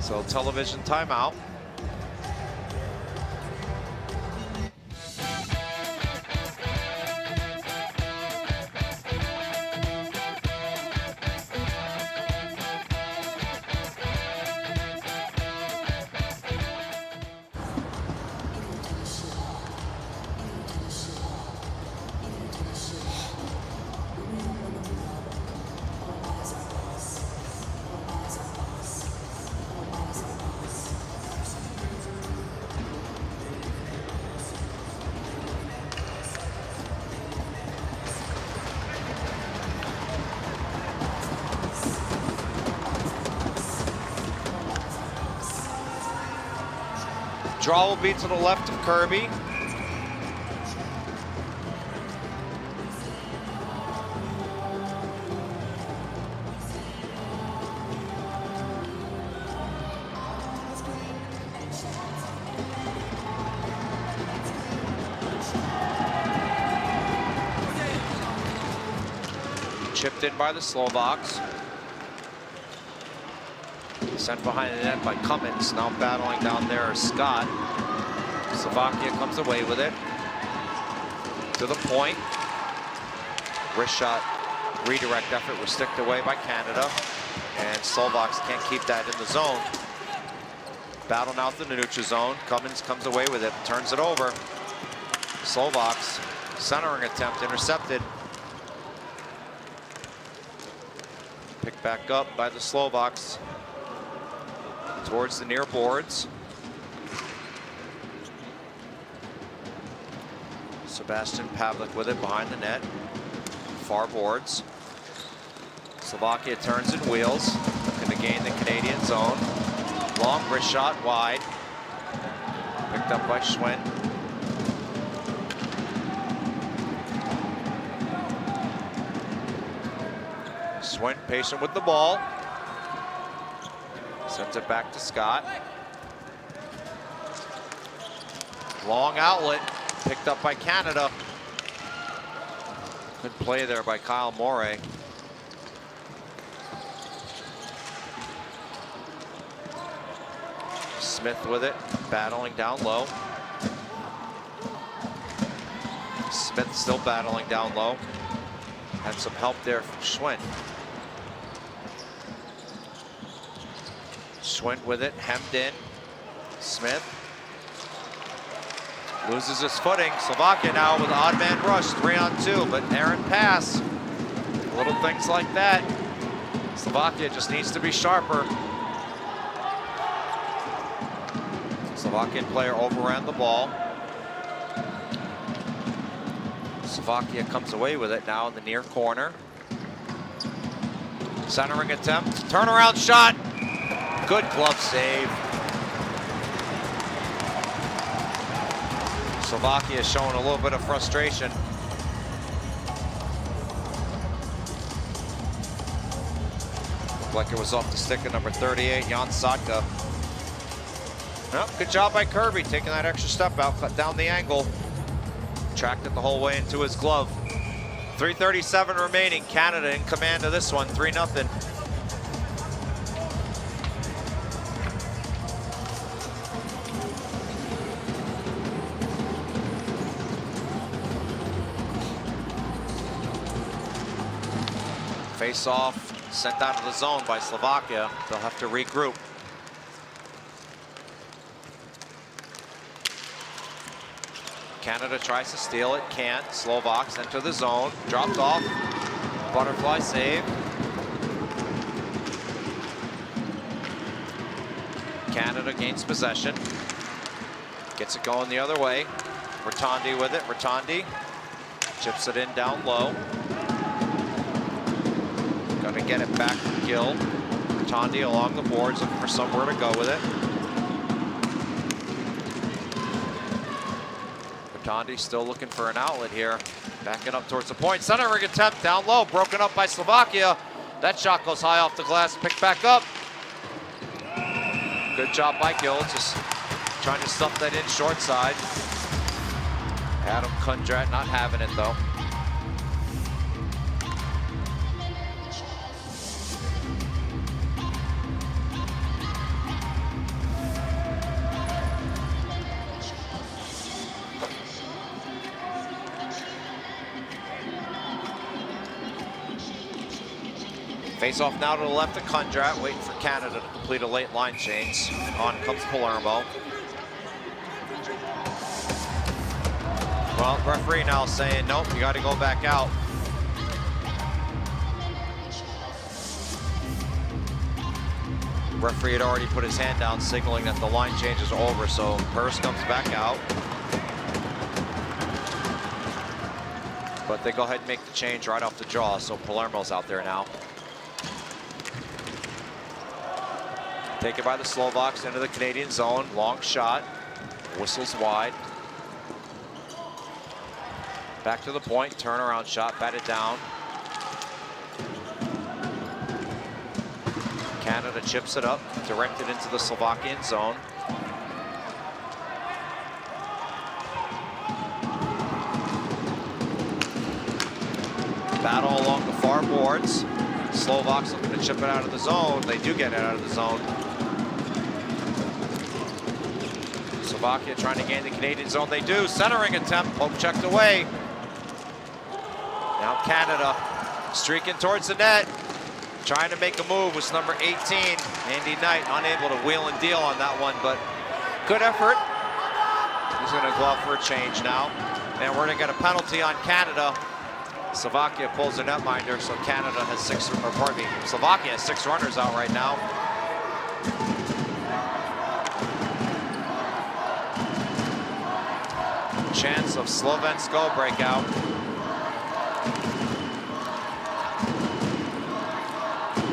So television timeout. Draw will be to the left of Kirby. Chipped in by the Slovaks. Sent behind the net by Cummins. Now battling down there is Scott. Slovakia comes away with it. To the point. Wrist shot, redirect effort was sticked away by Canada. And Slovaks can't keep that in the zone. Battle now to the neutral zone. Cummins comes away with it, turns it over. Slovaks, centering attempt intercepted. Picked back up by the Slovaks. Towards the near boards. Sebastian Pavlik with it behind the net. Far boards. Slovakia turns and wheels. Looking to gain the Canadian zone. Long wrist shot wide. Picked up by Schwinn. Schwinn patient with the ball. Sends it back to Scott. Long outlet, picked up by Canada. Good play there by Kyle Morey. Smith with it, battling down low. Smith still battling down low. Had some help there from Schwinn. Schwinn with it, hemmed in. Smith loses his footing. Slovakia now with odd man rush, 3-on-2, but errant pass. Little things like that. Slovakia just needs to be sharper. Slovakian player overran the ball. Slovakia comes away with it now in the near corner. Centering attempt, turnaround shot. Good glove save. Slovakia showing a little bit of frustration. Looked like it was off the stick of number 38, Jan Sadka. Well, good job by Kirby taking that extra step out, cut down the angle. Tracked it the whole way into his glove. 3:37 remaining. Canada in command of this one, 3-0. Face off, sent out of the zone by Slovakia. They'll have to regroup. Canada tries to steal it, can't. Slovaks enter the zone, dropped off, butterfly save. Canada gains possession, gets it going the other way. Rotondi with it, Rotondi chips it in down low. Gonna get it back from Gill. Rotondi along the boards, looking for somewhere to go with it. Rotondi still looking for an outlet here. Backing up towards the point. Centering attempt down low, broken up by Slovakia. That shot goes high off the glass, picked back up. Good job by Gill, just trying to stuff that in short side. Adam Kundrat not having it though. Face off now to the left of Kundrat, waiting for Canada to complete a late line change. On comes Palermo. Well, referee now saying, nope, you got to go back out. Referee had already put his hand down, signaling that the line change is over, so Purse comes back out. But they go ahead and make the change right off the draw, so Palermo's out there now. Taken by the Slovaks into the Canadian zone. Long shot. Whistles wide. Back to the point. Turnaround shot. Batted down. Canada chips it up. Directed into the Slovakian zone. Battle along the far boards. Slovaks looking to chip it out of the zone. They do get it out of the zone. Slovakia trying to gain the Canadian zone. They do. Centering attempt. Poke checked away. Now Canada streaking towards the net. Trying to make a move was number 18, Andy Knight. Unable to wheel and deal on that one, but good effort. He's going to go out for a change now. And we're going to get a penalty on Canada. Slovakia pulls a netminder, so Canada has Slovakia has 6 runners out right now. Chance of Slovensko breakout.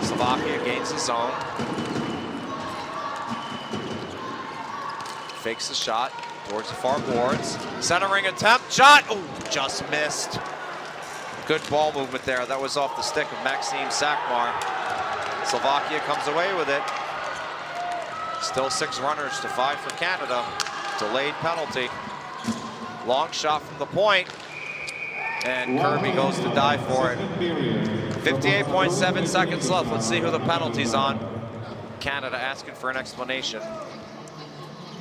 Slovakia gains the zone. Fakes the shot towards the far boards. Centering attempt, shot, oh, just missed. Good ball movement there. That was off the stick of Maxime Sakmar. Slovakia comes away with it. Still 6 runners to 5 for Canada. Delayed penalty. Long shot from the point. And Kirby goes to die for it. 58.7 seconds left. Let's see who the penalty's on. Canada asking for an explanation.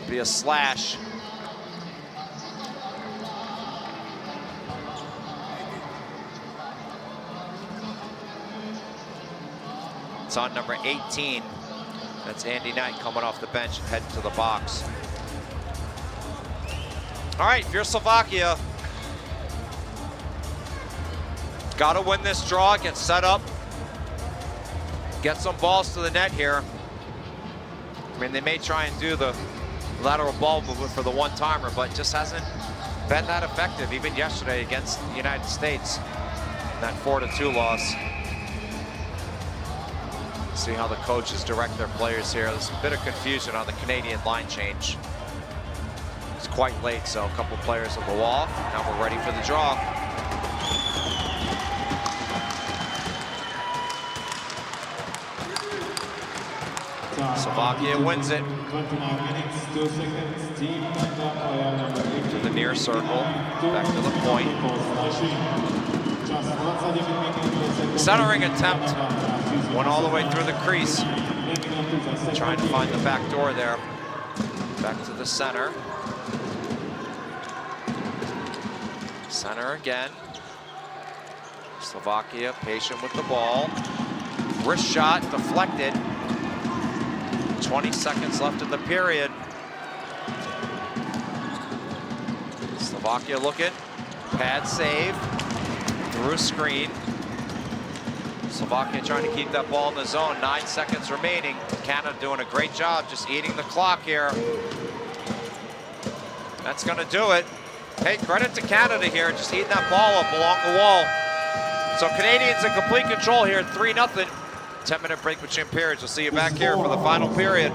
Be a slash. It's on number 18. That's Andy Knight coming off the bench and heading to the box. All right, if you're Slovakia, got to win this draw, get set up, get some balls to the net here. I mean, they may try and do the lateral ball movement for the one-timer, but just hasn't been that effective, even yesterday against the United States. That 4-2 loss. See how the coaches direct their players here. There's a bit of confusion on the Canadian line change. It's quite late, so a couple players will go off. Now we're ready for the draw. Slovakia wins it. To the near circle, back to the point. Centering attempt, went all the way through the crease. Trying to find the back door there. Back to the center. Center again. Slovakia patient with the ball. Wrist shot deflected. 20 seconds left in the period. Slovakia looking, pad save, through a screen. Slovakia trying to keep that ball in the zone, 9 seconds remaining. Canada doing a great job just eating the clock here. That's gonna do it. Hey, credit to Canada here, just eating that ball up along the wall. So Canadians in complete control here, 3-0. 10-minute break between periods. We'll see you back here for the final period.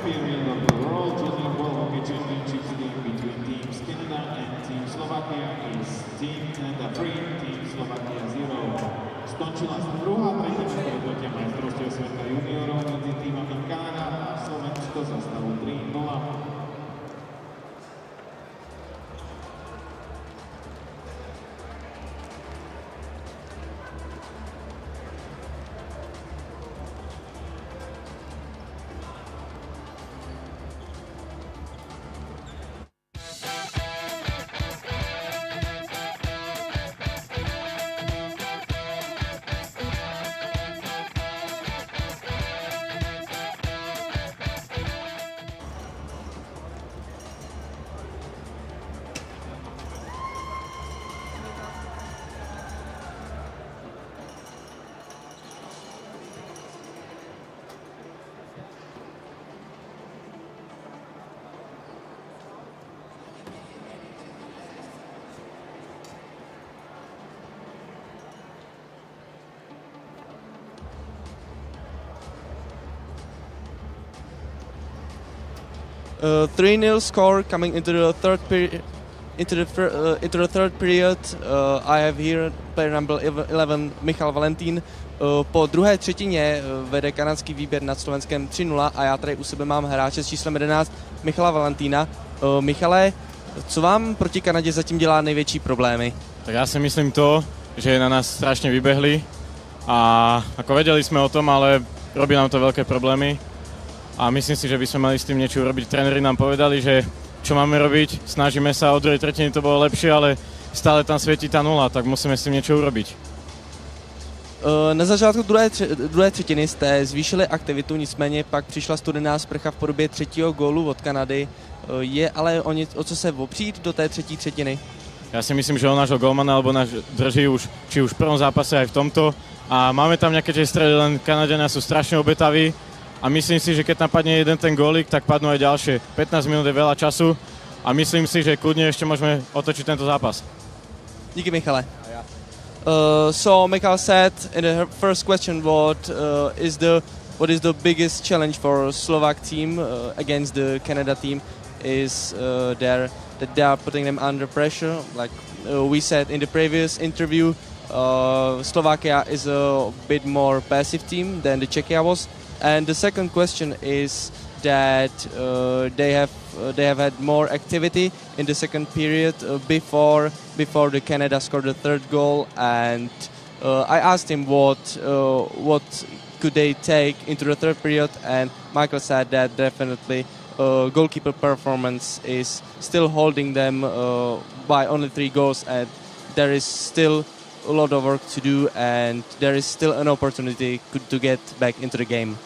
World Junior Ball Hockey Championships game between teams Canada and Team Slovakia is Team Canada 3, Team Slovakia 0. Skončila sa druhá tretina stretnutia majstrovstiev sveta juniorov medzi týmami Kanada a Slovensko za stavu 3-0. Uh, 3-0 score coming into the third period. Into the third period, I have here player number 11 Michal Valentín. Po druhé třetině vede kanadský výběr nad Slovenskem 3-0 a já tady u sebe mám hráče s číslem 11 Michala Valentína. Michale, co vám proti Kanadě zatím dělá největší problémy? Tak ja si myslím to, že na nás strašne vybehli a ako vedeli sme o tom, ale robí nám to veľké problémy. A myslím si, že by sme mali s tým niečo urobiť. Tréneri nám povedali, že čo máme robiť, snažíme sa, od druhej tretiny to bolo lepšie, ale stále tam svietí tá nula, tak musíme s tím niečo urobiť. Na začátku druhé třetiny jste zvýšili aktivitu, nicméně pak přišla studená sprcha v podobě třetího gólu od Kanady. Je ale o co se opřít do té třetí třetiny? Ja si myslím, že on nášho golmana, alebo náš drží už, či už v prvom zápase, aj v tomto. A máme tam nejaké tie strely, len Kanadiania sú strašne obetaví. A myslím si, že keď tam padne jeden ten gólik, tak padnú aj ďalšie. 15 minút je veľa času a myslím si, že kľudne ešte môžeme otočiť tento zápas. Díky, Michale. So Michal said in the first question, what is the biggest challenge for Slovak team against the Canada team is that they are putting them under pressure. Like we said in the previous interview, Slovakia is a bit more passive team than the Czechia was. And the second question is that they have had more activity in the second period before the Canada scored the third goal, and I asked him what could they take into the third period, and Michael said that definitely goalkeeper performance is still holding them by only 3 goals, and there is still a lot of work to do, and there is still an opportunity to get back into the game.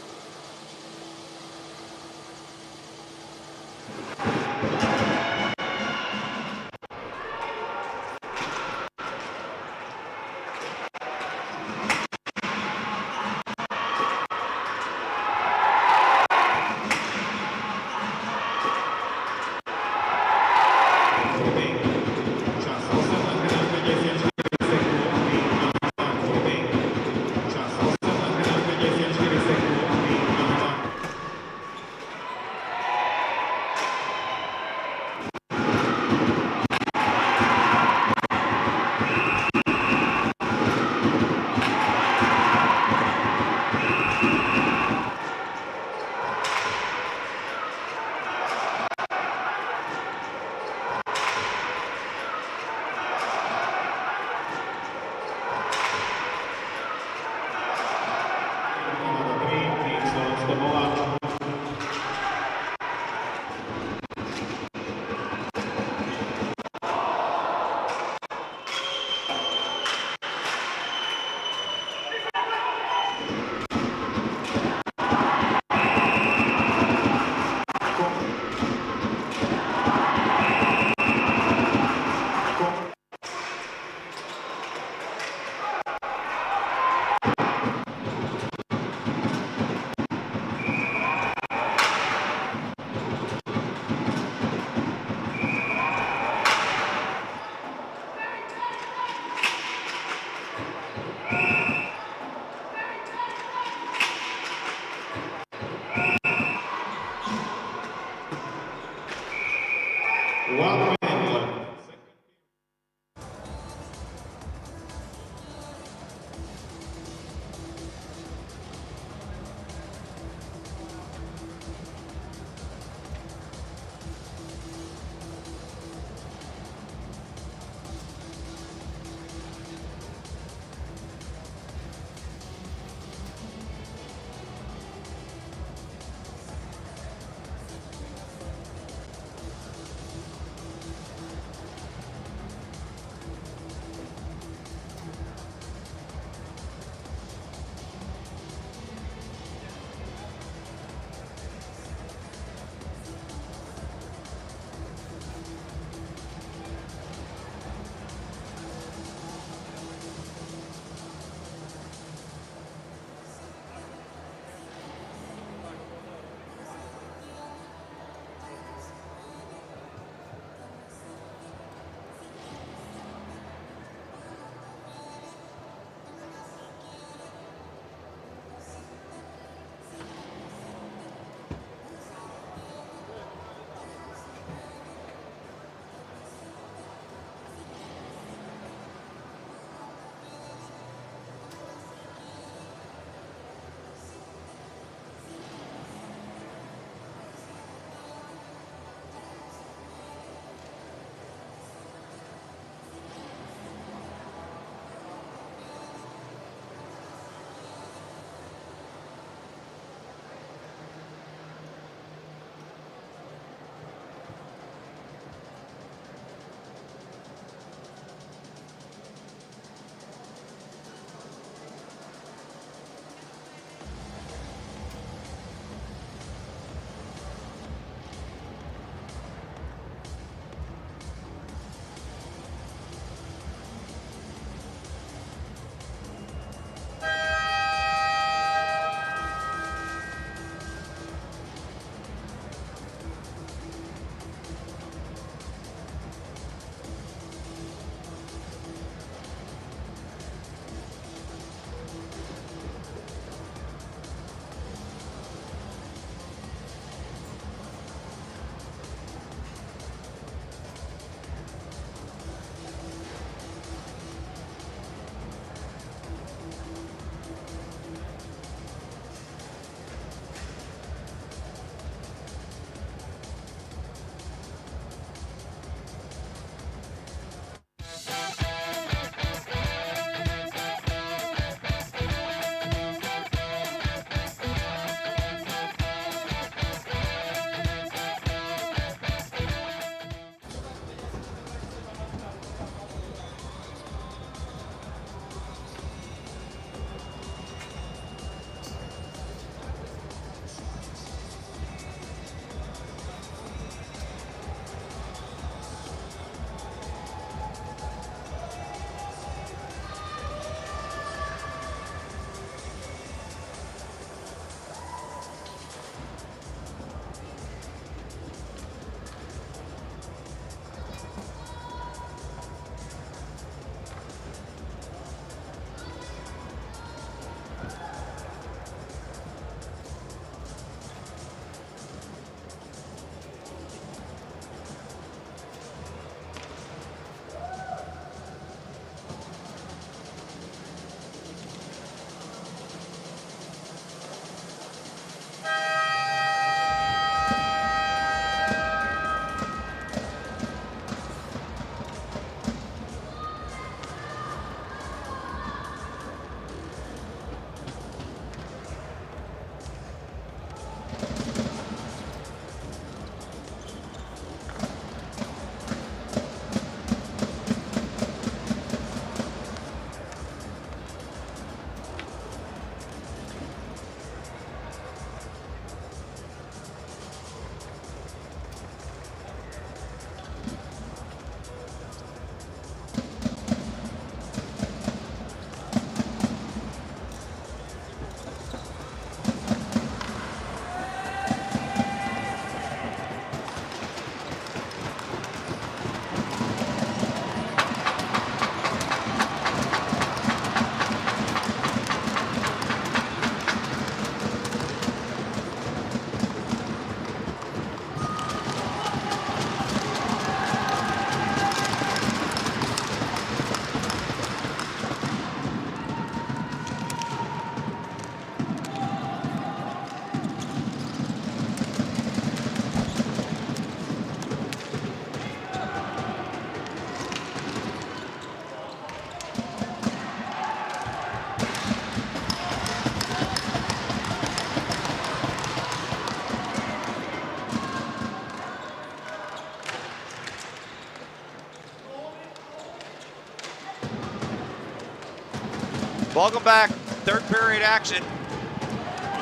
Welcome back, third period action.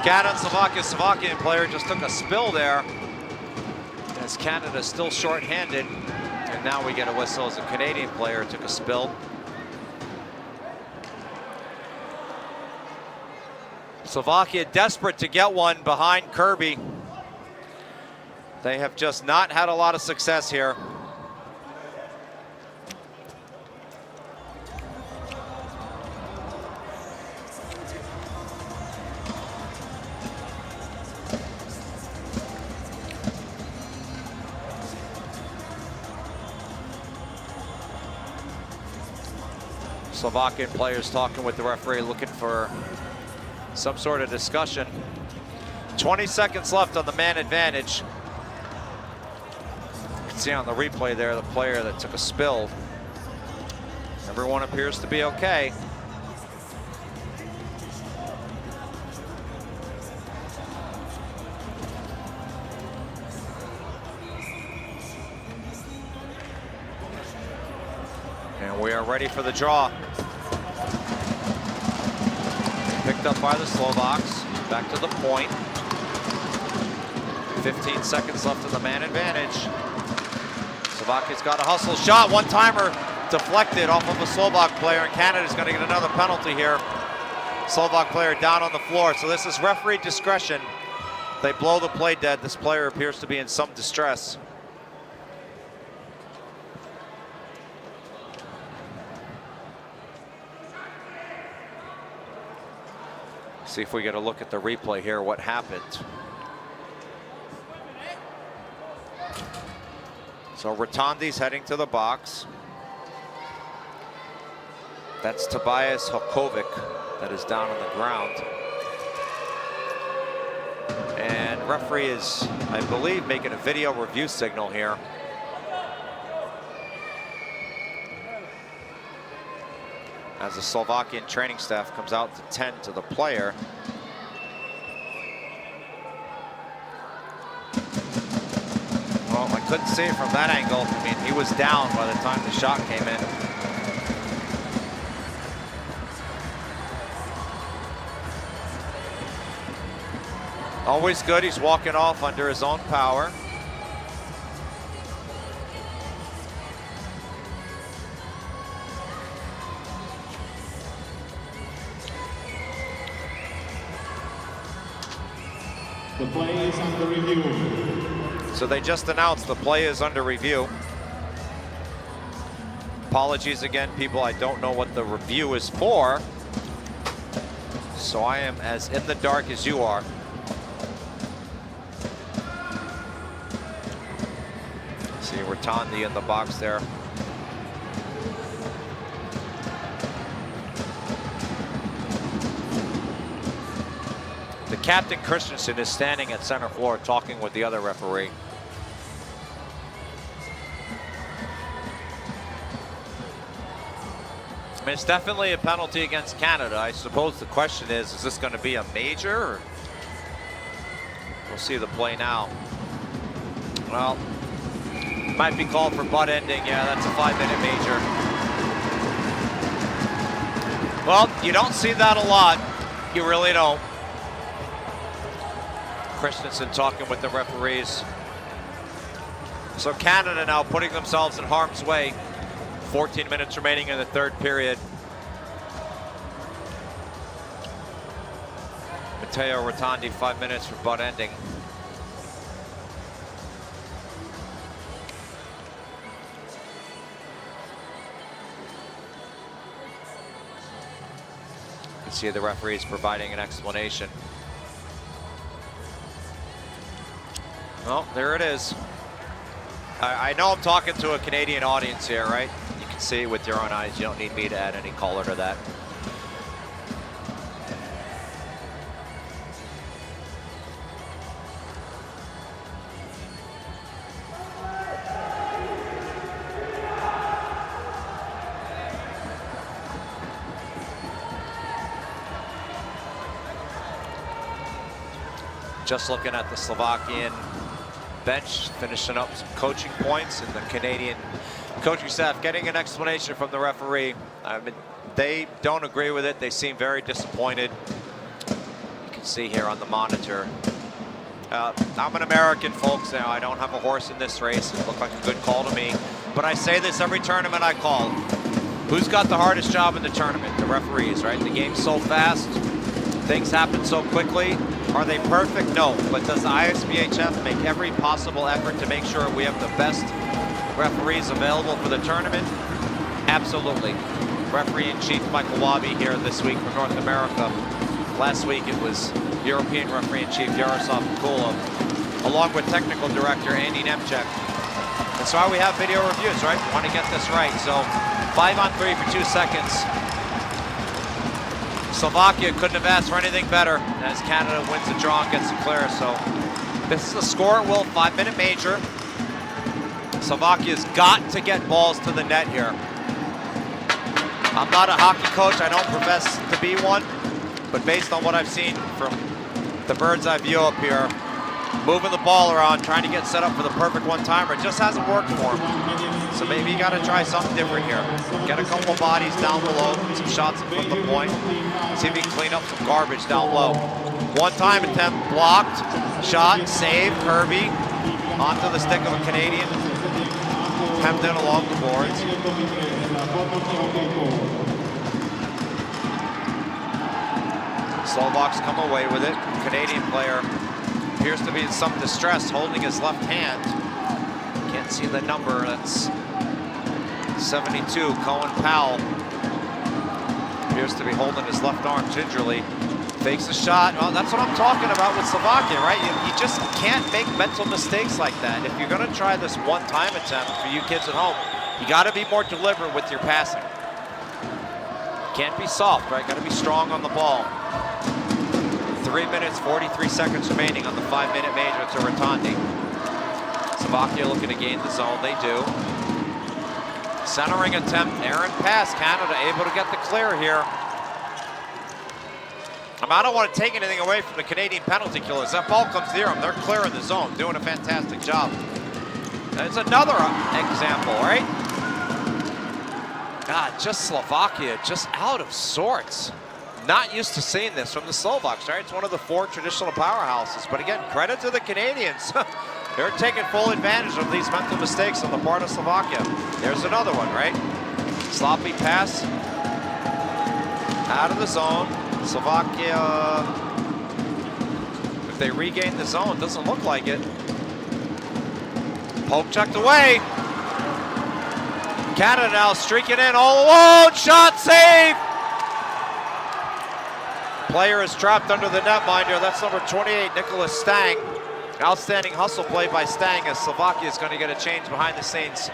Canada and Slovakia. Slovakian player just took a spill there. As Canada still short-handed. And now we get a whistle as a Canadian player took a spill. Slovakia desperate to get one behind Kirby. They have just not had a lot of success here. Slovakian players talking with the referee, looking for some sort of discussion. 20 seconds left on the man advantage. You can see on the replay there the player that took a spill. Everyone appears to be okay. And we are ready for the draw. Picked up by the Slovaks. Back to the point. 15 seconds left in the man advantage. Slovakia's got a hustle shot. One-timer deflected off of a Slovak player, and Canada's going to get another penalty here. Slovak player down on the floor. So this is referee discretion. They blow the play dead. This player appears to be in some distress. See if we get a look at the replay here, what happened. So Rotondi's heading to the box. That's Tobias Hokovic that is down on the ground. And referee is, I believe, making a video review signal here. As the Slovakian training staff comes out to tend to the player. Well, I couldn't see it from that angle. I mean, he was down by the time the shot came in. Always good, he's walking off under his own power. The play is under review. So they just announced the play is under review. Apologies again, people, I don't know what the review is for. So I am as in the dark as you are. See Rotondi in the box there. The captain, Christensen, is standing at center floor talking with the other referee. I mean, it's definitely a penalty against Canada. I suppose the question is this going to be a major? Or we'll see the play now. Well, might be called for butt ending. Yeah, that's a 5-minute major. Well, you don't see that a lot. You really don't. Christensen talking with the referees. So Canada now putting themselves in harm's way. 14 minutes remaining in the third period. Matteo Rotondi, 5 minutes for butt ending. You can see the referees providing an explanation. Well, there it is. I know I'm talking to a Canadian audience here, right? You can see it with your own eyes. You don't need me to add any color to that. Just looking at the Slovakian bench, finishing up some coaching points, and the Canadian Coaching staff getting an explanation from the referee. I mean, they don't agree with it. They seem very disappointed. You can see here on the monitor. I'm an American, folks. Now, I don't have a horse in this race. It looked like a good call to me. But I say this every tournament I call. Who's got the hardest job in the tournament? The referees, right? The game's so fast. Things happen so quickly. Are they perfect? No. But does the ISBHF make every possible effort to make sure we have the best referees available for the tournament? Absolutely. Referee-in-chief Michael Wabi here this week for North America. Last week it was European referee-in-chief Yaroslav Kula, along with technical director Andy Nemchek. That's why we have video reviews, right? We want to get this right. So 5-on-3 for 2 seconds. Slovakia couldn't have asked for anything better as Canada wins the draw and gets the clear. So this is a score at will 5-minute major. Slovakia's got to get balls to the net here. I'm not a hockey coach, I don't profess to be one, but based on what I've seen from the bird's eye view up here, moving the ball around, trying to get set up for the perfect one-timer, it just hasn't worked for him. So maybe you gotta try something different here. Get a couple bodies down below, some shots from the point, see if you can clean up some garbage down low. One-time attempt, blocked, shot, save, Kirby, onto the stick of a Canadian. Tempted along the boards. Slovaks come away with it. Canadian player appears to be in some distress, holding his left hand. Can't see the number. That's 72. Cohen Powell appears to be holding his left arm gingerly. Fakes a shot. Well, that's what I'm talking about with Slovakia, right? You just can't make mental mistakes like that. If you're going to try this one-time attempt for you kids at home, you got to be more deliberate with your passing. Can't be soft, right? Got to be strong on the ball. 3 minutes, 43 seconds remaining on the 5-minute major to Rotondi. Slovakia looking to gain the zone. They do. Centering attempt, errant pass. Canada able to get the clear here. I don't want to take anything away from the Canadian penalty killers. That ball comes near them. They're clearing the zone, doing a fantastic job. That's another example, right? God, just Slovakia, just out of sorts. Not used to seeing this from the Slovaks, right? It's one of the 4 traditional powerhouses. But again, credit to the Canadians. They're taking full advantage of these mental mistakes on the part of Slovakia. There's another one, right? Sloppy pass. Out of the zone. Slovakia, if they regain the zone, doesn't look like it. Poke checked away. Canada now streaking in all alone. Shot save. Player is trapped under the netminder. That's number 28, Nicholas Stang. Outstanding hustle play by Stang as Slovakia is going to get a change behind the scenes.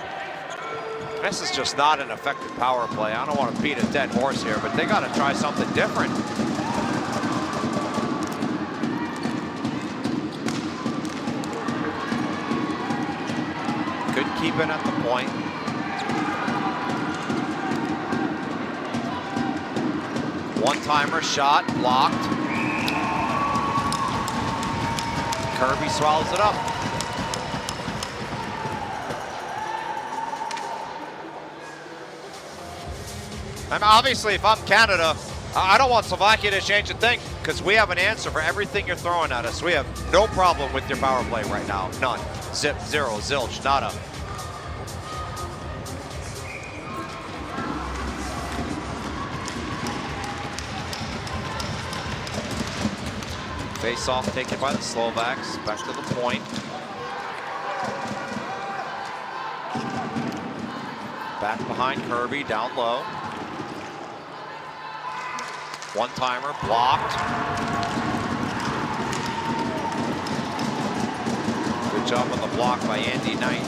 This is just not an effective power play. I don't want to beat a dead horse here, but they got to try something different. Good keeping at the point. One-timer shot, blocked. Kirby swallows it up. And obviously, if I'm Canada, I don't want Slovakia to change a thing because we have an answer for everything you're throwing at us. We have no problem with your power play right now. None. Zip, zero, zilch, nada. Face off taken by the Slovaks. Back to the point. Back behind Kirby, down low. One-timer blocked. Good job on the block by Andy Knight.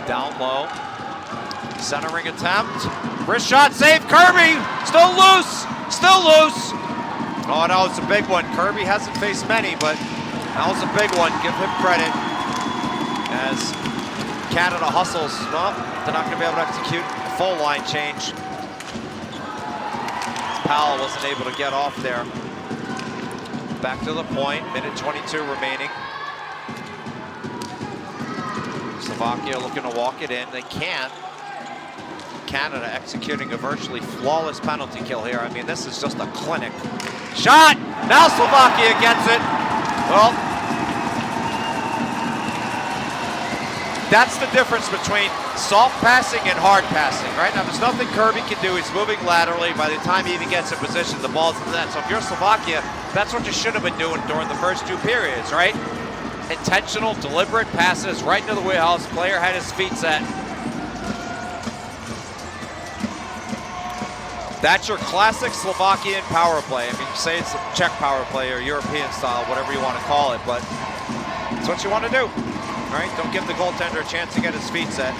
Down low. Centering attempt. Wrist shot, save, Kirby! Still loose! Still loose! Oh, that was a big one. Kirby hasn't faced many, but that was a big one. Give him credit. As Canada hustles. Well, they're not going to be able to execute a full line change. Powell wasn't able to get off there. Back to the point, minute 22 remaining. Slovakia looking to walk it in. They can't. Canada executing a virtually flawless penalty kill here. I mean, this is just a clinic. Shot! Now Slovakia gets it. Well, that's the difference between soft passing and hard passing, right? Now, there's nothing Kirby can do. He's moving laterally. By the time he even gets in position, the ball's in the net. So if you're Slovakia, that's what you should have been doing during the first two periods, right? Intentional, deliberate passes right into the wheelhouse. Player had his feet set. That's your classic Slovakian power play. I mean, say it's a Czech power play or European style, whatever you want to call it, but it's what you want to do, right? Don't give the goaltender a chance to get his feet set.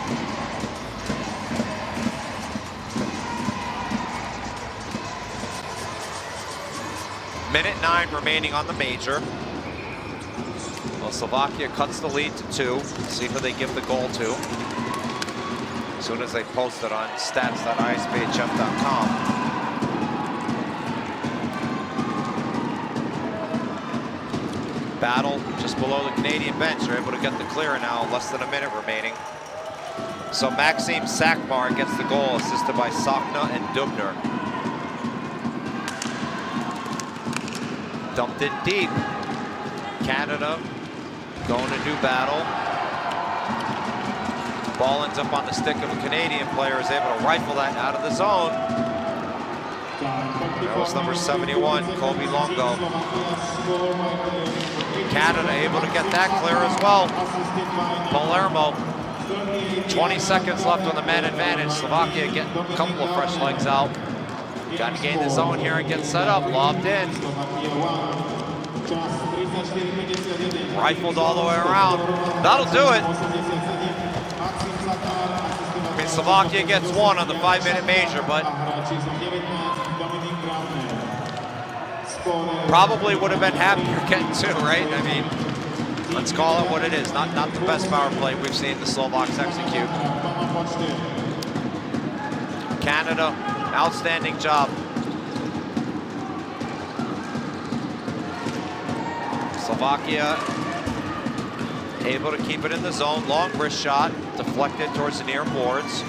Minute 9 remaining on the major. Well, Slovakia cuts the lead to 2. See who they give the goal to. As soon as they post it on stats.ispHF.com. Battle just below the Canadian bench. They're able to get the clear now, less than a minute remaining. So Maxim Sakmar gets the goal, assisted by Sakna and Dubner. Dumped in deep. Canada going to do battle. Ball ends up on the stick of a Canadian player, is able to rifle that out of the zone. That was number 71, Kobe Longo. Canada able to get that clear as well. Palermo, 20 seconds left on the man advantage. Slovakia getting a couple of fresh legs out. Got to gain the zone here and get set up, lobbed in. Rifled all the way around. That'll do it. I mean, Slovakia gets one on the 5-minute major, but probably would have been happier getting two, right? I mean, let's call it what it is. Not the best power play we've seen the Slovaks execute. Canada, outstanding job. Slovakia able to keep it in the zone. Long wrist shot, deflected towards the near boards.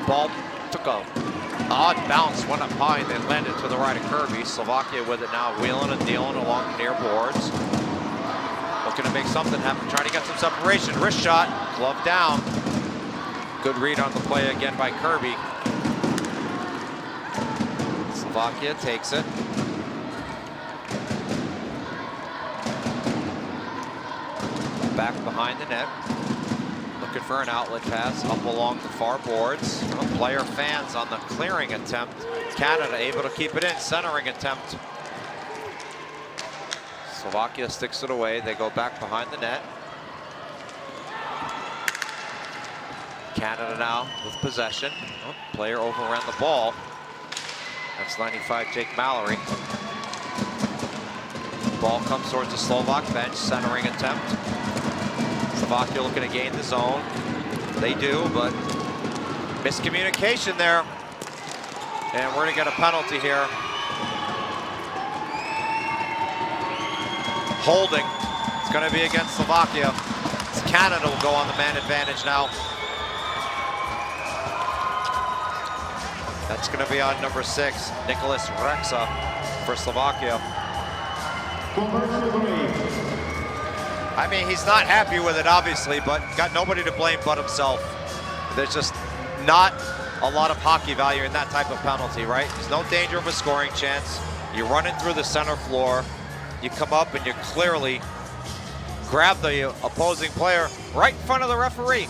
Ball took a odd bounce, went up high, and then landed to the right of Kirby. Slovakia with it now, wheeling and dealing along the near boards. Looking to make something happen, trying to get some separation. Wrist shot, glove down. Good read on the play again by Kirby. Slovakia takes it. Back behind the net. Looking for an outlet pass up along the far boards. Player fans on the clearing attempt. Canada able to keep it in. Centering attempt. Slovakia sticks it away. They go back behind the net. Canada now with possession. Oh, player overran the ball. That's 95 Jake Mallory. Ball comes towards the Slovak bench. Centering attempt. Slovakia looking to gain the zone. They do, but miscommunication there. And we're going to get a penalty here. Holding. It's going to be against Slovakia. Canada will go on the man advantage now. That's going to be on number 6, Nicholas Rexa for Slovakia. I mean, he's not happy with it, obviously, but got nobody to blame but himself. There's just not a lot of hockey value in that type of penalty, right? There's no danger of a scoring chance. You're running through the center floor. You come up and you clearly grab the opposing player right in front of the referee,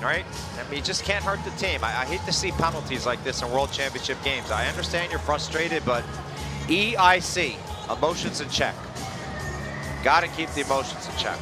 right? I mean, you just can't hurt the team. I hate to see penalties like this in World Championship games. I understand you're frustrated, but EIC, emotions in check. Got to keep the emotions in check.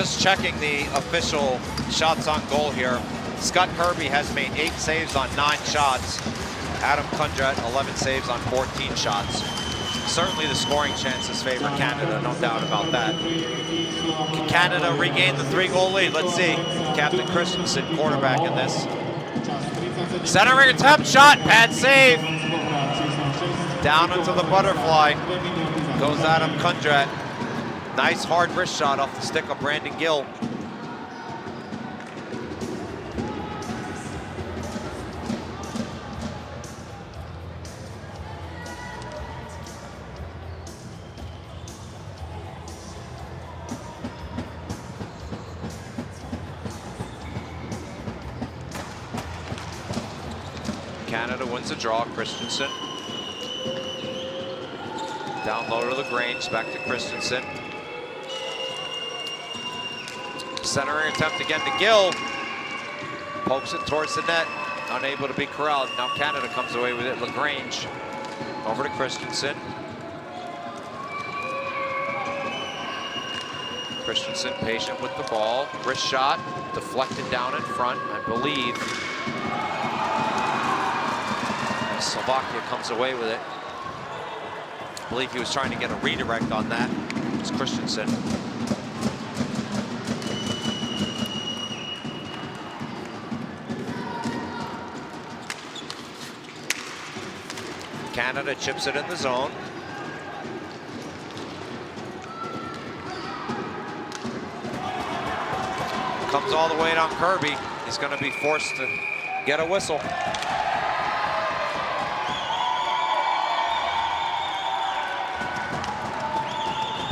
just checking the official shots on goal here. Scott Kirby has made 8 saves on 9 shots. Adam Kundrat, 11 saves on 14 shots. Certainly the scoring chances favor Canada, no doubt about that. Can Canada regain the 3-goal lead? Let's see. Captain Christensen, quarterback in this. Centering attempt, shot, pad save. Down into the butterfly goes Adam Kundrat. Nice hard wrist shot off the stick of Brandon Gill. Canada wins the draw. Christensen. Down low to LaGrange, back to Christensen. Centering attempt again to Gill. Pokes it towards the net. Unable to be corralled. Now Canada comes away with it. LaGrange over to Christensen. Christensen patient with the ball. Wrist shot. Deflected down in front, I believe. Slovakia comes away with it. I believe he was trying to get a redirect on that. It's Christensen. Canada chips it in the zone. Comes all the way down Kirby. He's going to be forced to get a whistle.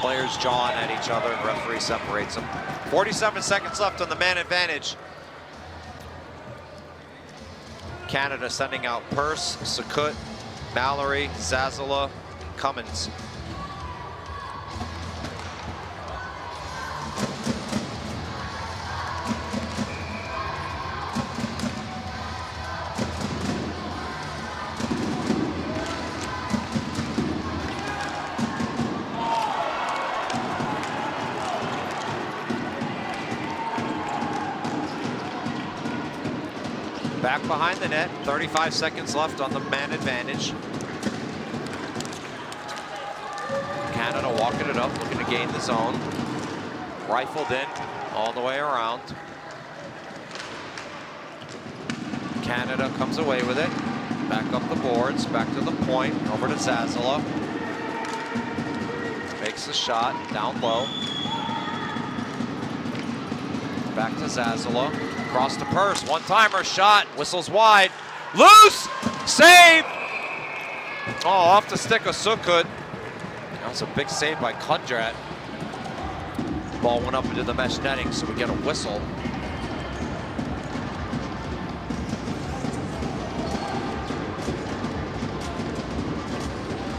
Players jawing at each other, and referee separates them. 47 seconds left on the man advantage. Canada sending out Purse, Sakut, Mallory, Zazala, Cummins. Back behind the net, 35 seconds left on the man advantage. Canada walking it up, looking to gain the zone. Rifled in, all the way around. Canada comes away with it. Back up the boards, back to the point, over to Zazala. Makes the shot, down low. Back to Zazala. Across the Purse, one-timer shot, whistles wide, loose, save! Oh, off the stick of Sukut. That was a big save by Kundrat. Ball went up into the mesh netting, so we get a whistle.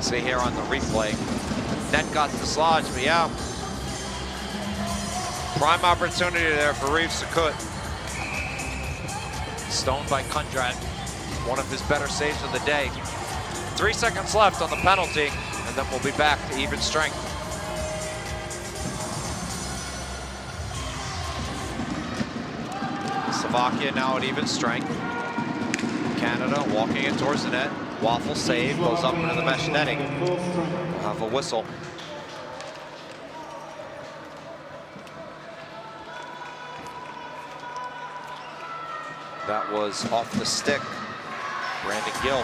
See here on the replay, net got dislodged, but yeah. Prime opportunity there for Reeves Sukut. Stoned by Kundrat, one of his better saves of the day. 3 seconds left on the penalty, and then we'll be back to even strength. Slovakia now at even strength. Canada walking it towards the net. Waffle save, goes up into the mesh netting. We'll have a whistle. That was off the stick, Brandon Gill.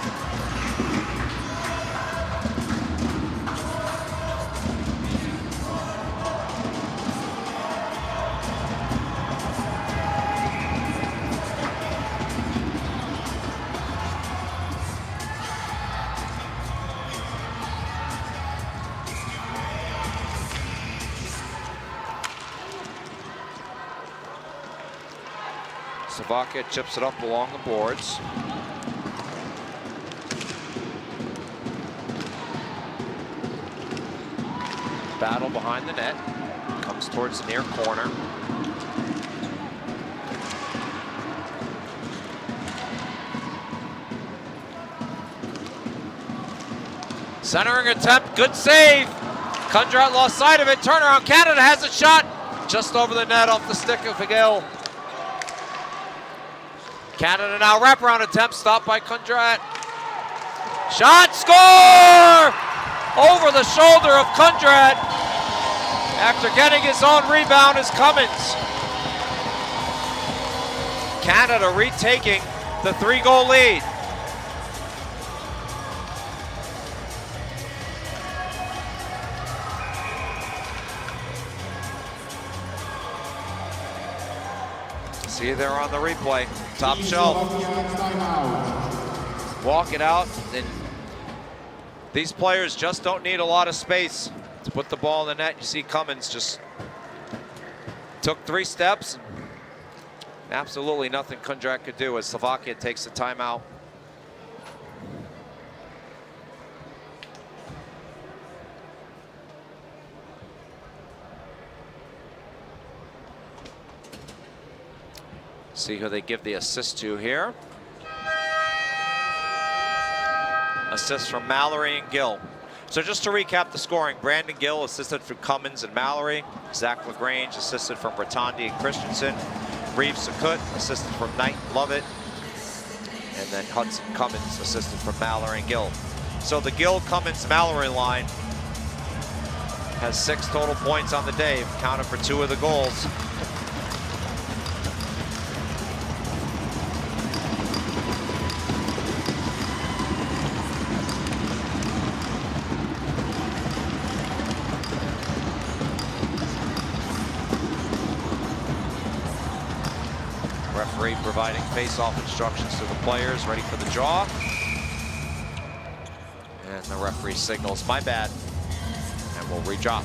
Slovakia chips it up along the boards. Battle behind the net. Comes towards the near corner. Centering attempt, good save. Kundrat lost sight of it. Turnaround, Canada has a shot. just over the net off the stick of Hegel. Canada now wraparound attempt, stopped by Kundrat. Shot, score! Over the shoulder of Kundrat. After getting his own rebound is Cummins. Canada retaking the 3-goal lead. See you there on the replay, top shelf. Walk it out, and these players just don't need a lot of space to put the ball in the net. You see Cummins just took 3 steps. Absolutely nothing Kundrat could do as Slovakia takes the timeout. See who they give the assist to here. Assist from Mallory and Gill. So just to recap the scoring, Brandon Gill assisted from Cummins and Mallory. Zach LaGrange assisted from Bertandi and Christensen. Reeves Sakut assisted from Knight and Lovett. And then Hudson Cummins assisted from Mallory and Gill. So the Gill, Cummins, Mallory line has 6 total points on the day, accounted for 2 of the goals. Referee providing face-off instructions to the players, ready for the draw. And the referee signals, my bad, and we'll redraw.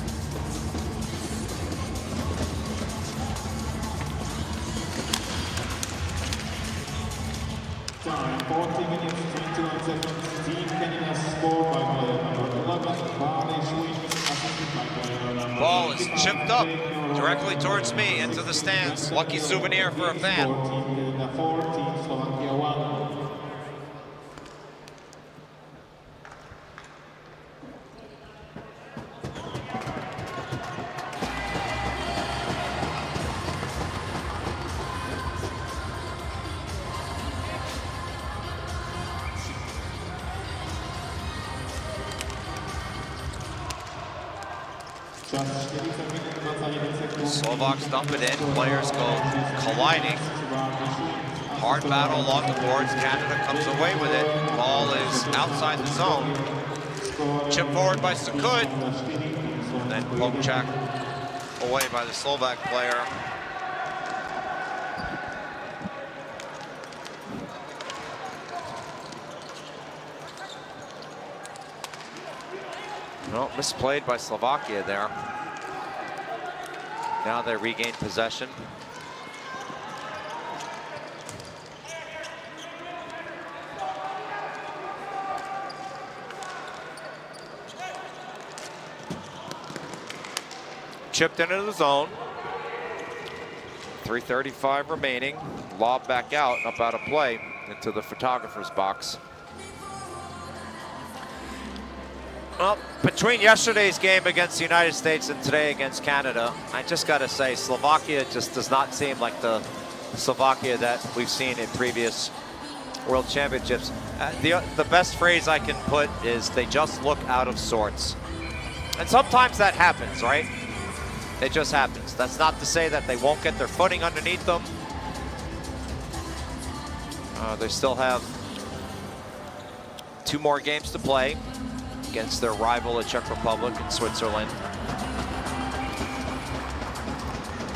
Time 40 minutes, 21 seconds. Team Canada scored by player number 11, Barney Schwinn, assisted by player number Ball is chipped up directly towards me into the stands. Lucky souvenir for a fan. 4, Team Slovakia 1. Slovaks dump it in, players go colliding. Hard battle along the boards, Canada comes away with it. Ball is outside the zone. Chip forward by Sakut. And then poke check away by the Slovak player. No, misplayed by Slovakia there. Now they regain possession. Chipped into the zone. 3:35 remaining. Lob back out, up out of play into the photographer's box. Well, between yesterday's game against the United States and today against Canada, I just got to say, Slovakia just does not seem like the Slovakia that we've seen in previous World Championships. The best phrase I can put is they just look out of sorts. And sometimes that happens, right? It just happens. That's not to say that they won't get their footing underneath them. They still have 2 more games to play against their rival, the Czech Republic and Switzerland.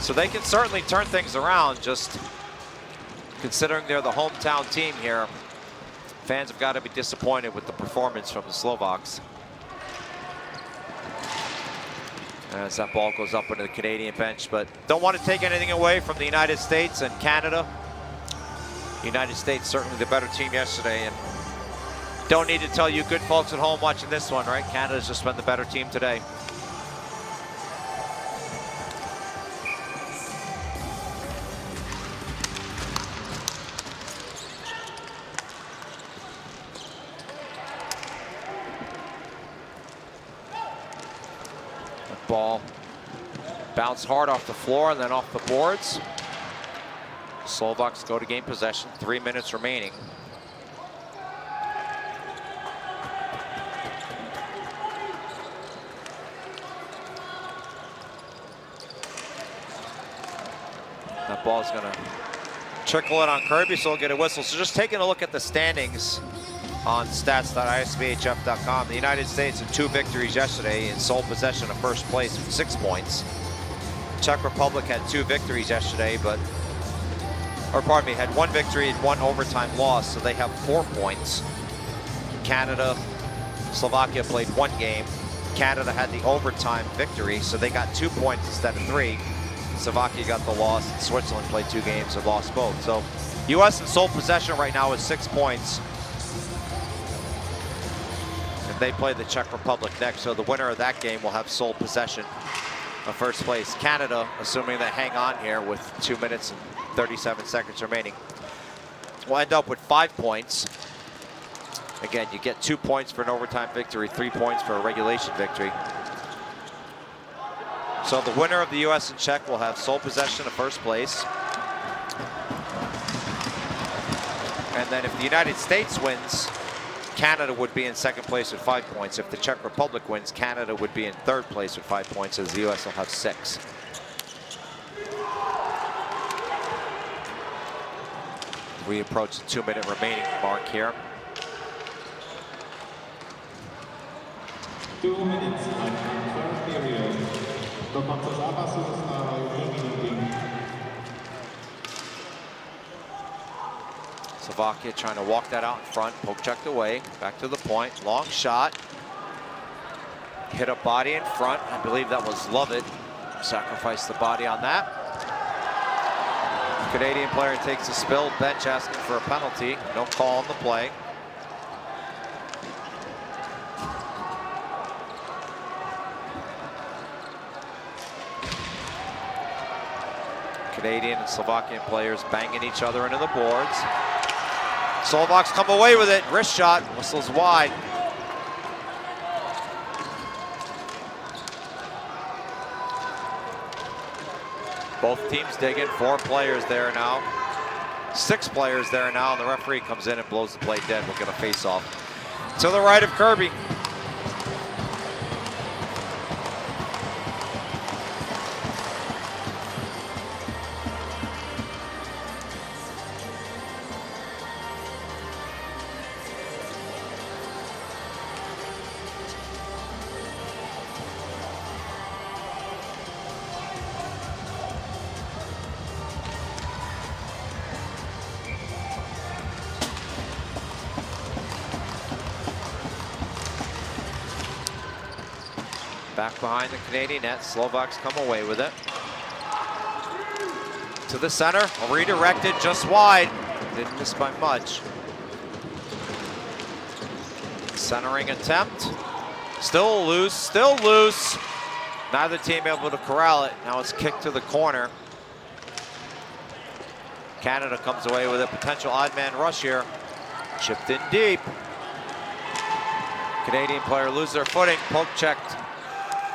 So they can certainly turn things around, just considering they're the hometown team here. Fans have got to be disappointed with the performance from the Slovaks. As that ball goes up into the Canadian bench, but don't want to take anything away from the United States and Canada. The United States certainly the better team yesterday, and don't need to tell you good folks at home watching this one, right? Canada's just been the better team today. Ball Bounce hard off the floor and then off the boards. Slovaks go to gain possession, 3 minutes remaining. That ball's gonna trickle in on Kirby, so he'll get a whistle. So just taking a look at the standings on stats.isbhf.com. The United States had 2 victories yesterday in sole possession of first place with 6 points. Czech Republic had 2 victories yesterday, had 1 victory and 1 overtime loss, so they have 4 points. Canada, Slovakia played 1 game. Canada had the overtime victory, so they got 2 points instead of 3. Slovakia got the loss, and Switzerland played 2 games and lost both. So U.S. in sole possession right now is 6 points. And they play the Czech Republic next, so the winner of that game will have sole possession of first place. Canada, assuming they hang on here with 2 minutes and 37 seconds remaining, will end up with 5 points. Again, you get 2 points for an overtime victory, 3 points for a regulation victory. So the winner of the U.S. and Czech will have sole possession of first place. And then if the United States wins, Canada would be in second place with 5 points. If the Czech Republic wins, Canada would be in third place with 5 points, as the U.S. will have 6. We approach the 2-minute remaining mark here. 2 minutes and third period. Do konca zápasu zostávajú 2 minúty. Slovakia trying to walk that out in front, poke checked away, back to the point, long shot. Hit a body in front, I believe that was Lovett. Sacrificed the body on that. Canadian player takes a spill, bench asking for a penalty, no call on the play. Canadian and Slovakian players banging each other into the boards. Slovaks come away with it. Wrist shot, whistles wide. Both teams digging. 4 players there now. 6 players there now, and the referee comes in and blows the play dead. We'll get a face-off to the right of Kirby. Back behind the Canadian net, Slovaks come away with it. To the center, redirected just wide. Didn't miss by much. Centering attempt. Still loose, still loose. Neither team able to corral it. Now it's kicked to the corner. Canada comes away with a potential odd man rush here. Chipped in deep. Canadian player loses their footing, poke checked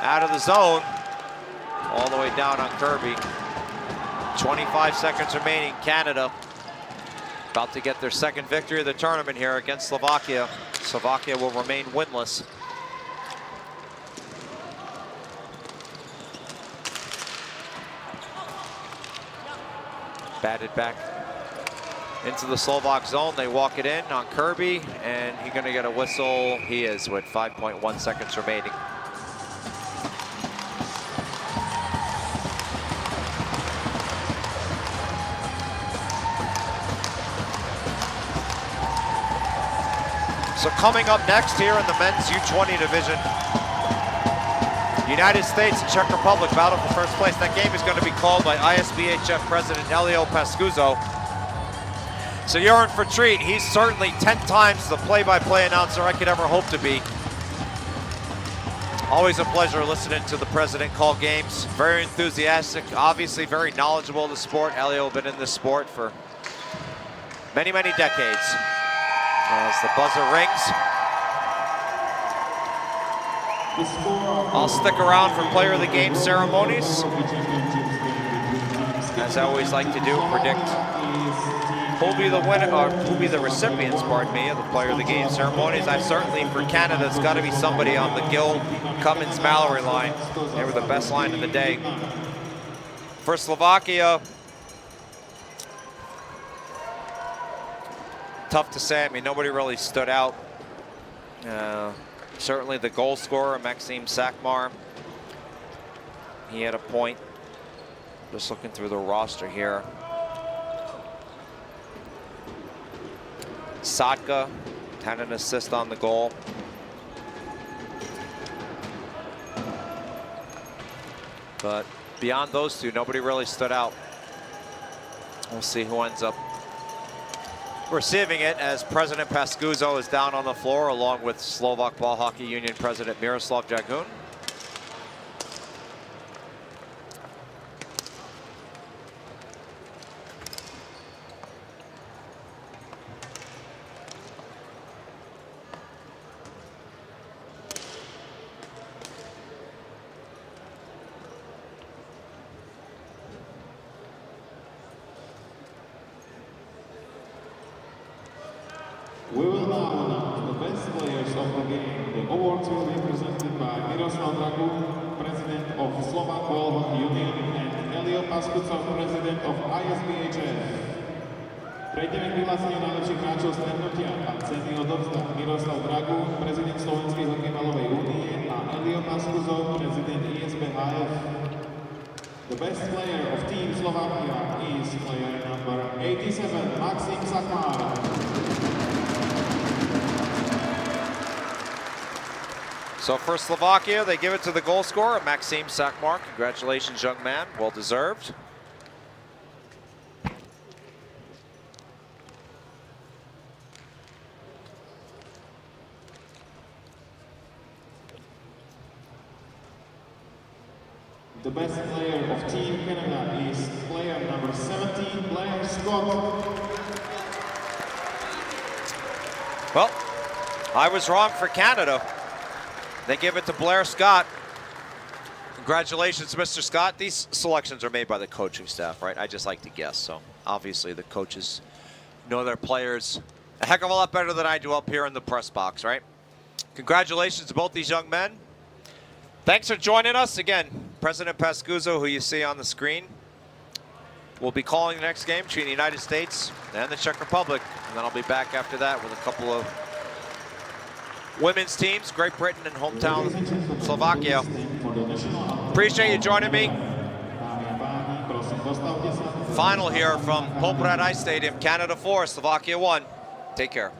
out of the zone, all the way down on Kirby. 25 seconds remaining. Canada about to get their second victory of the tournament here against Slovakia. Slovakia will remain winless. Batted back into the Slovak zone. They walk it in on Kirby, and he's gonna get a whistle. He is, with 5.1 seconds remaining. So coming up next here in the men's U20 division, United States and Czech Republic battle for first place. That game is going to be called by ISBHF President Elio Pascuzzo. So you're in for a treat. He's certainly 10 times the play-by-play announcer I could ever hope to be. Always a pleasure listening to the president call games. Very enthusiastic, obviously very knowledgeable of the sport. Elio has been in this sport for many, many decades. As the buzzer rings, The score of I'll stick around for player of the game ceremonies. As I always like to do, predict who'll be the winner, or who'll be the recipients, pardon me, of the player of the game ceremonies. I certainly, for Canada, it's got to be somebody on the Gill, Cummins, Mallory line. They were the best line of the day. For Slovakia, tough to say. I mean, nobody really stood out. Certainly the goal scorer, Maxim Sakmar, he had a point. Just looking through the roster here. Satka had an assist on the goal. But beyond those two, nobody really stood out. We'll see who ends up receiving it, as President Pascuzo is down on the floor along with Slovak Ball Hockey Union President Miroslav Jagun. We will now announce the best players of the game. The awards will be presented by Miroslav Dragu, President of Slovak Ball Hockey Union, and Elio Pascucov, President of ISBHF. Prejdeme k vyhláseniu najlepších hráčov stretnutia a ceny odovzdá Miroslav Dragu, Prezident Slovenskej hokejbalovej únie, a Elio Pascucov, Prezident ISBHF. The best player of Team Slovakia is player number 87, Maxim Sakmar. So for Slovakia, they give it to the goal scorer, Maxim Sakmar. Congratulations, young man, well deserved. The best player of Team Canada is player number 17, Blair Scott. Well, I was wrong for Canada. They give it to Blair Scott. Congratulations, Mr. Scott. These selections are made by the coaching staff, right? I just like to guess, so obviously the coaches know their players a heck of a lot better than I do up here in the press box, right? Congratulations to both these young men. Thanks for joining us. Again, President Pascuzo, who you see on the screen, will be calling the next game between the United States and the Czech Republic. And then I'll be back after that with a couple of women's teams, Great Britain and hometown Slovakia. Appreciate you joining me. Final here from Poprad Ice Stadium, Canada 4, Slovakia 1. Take care.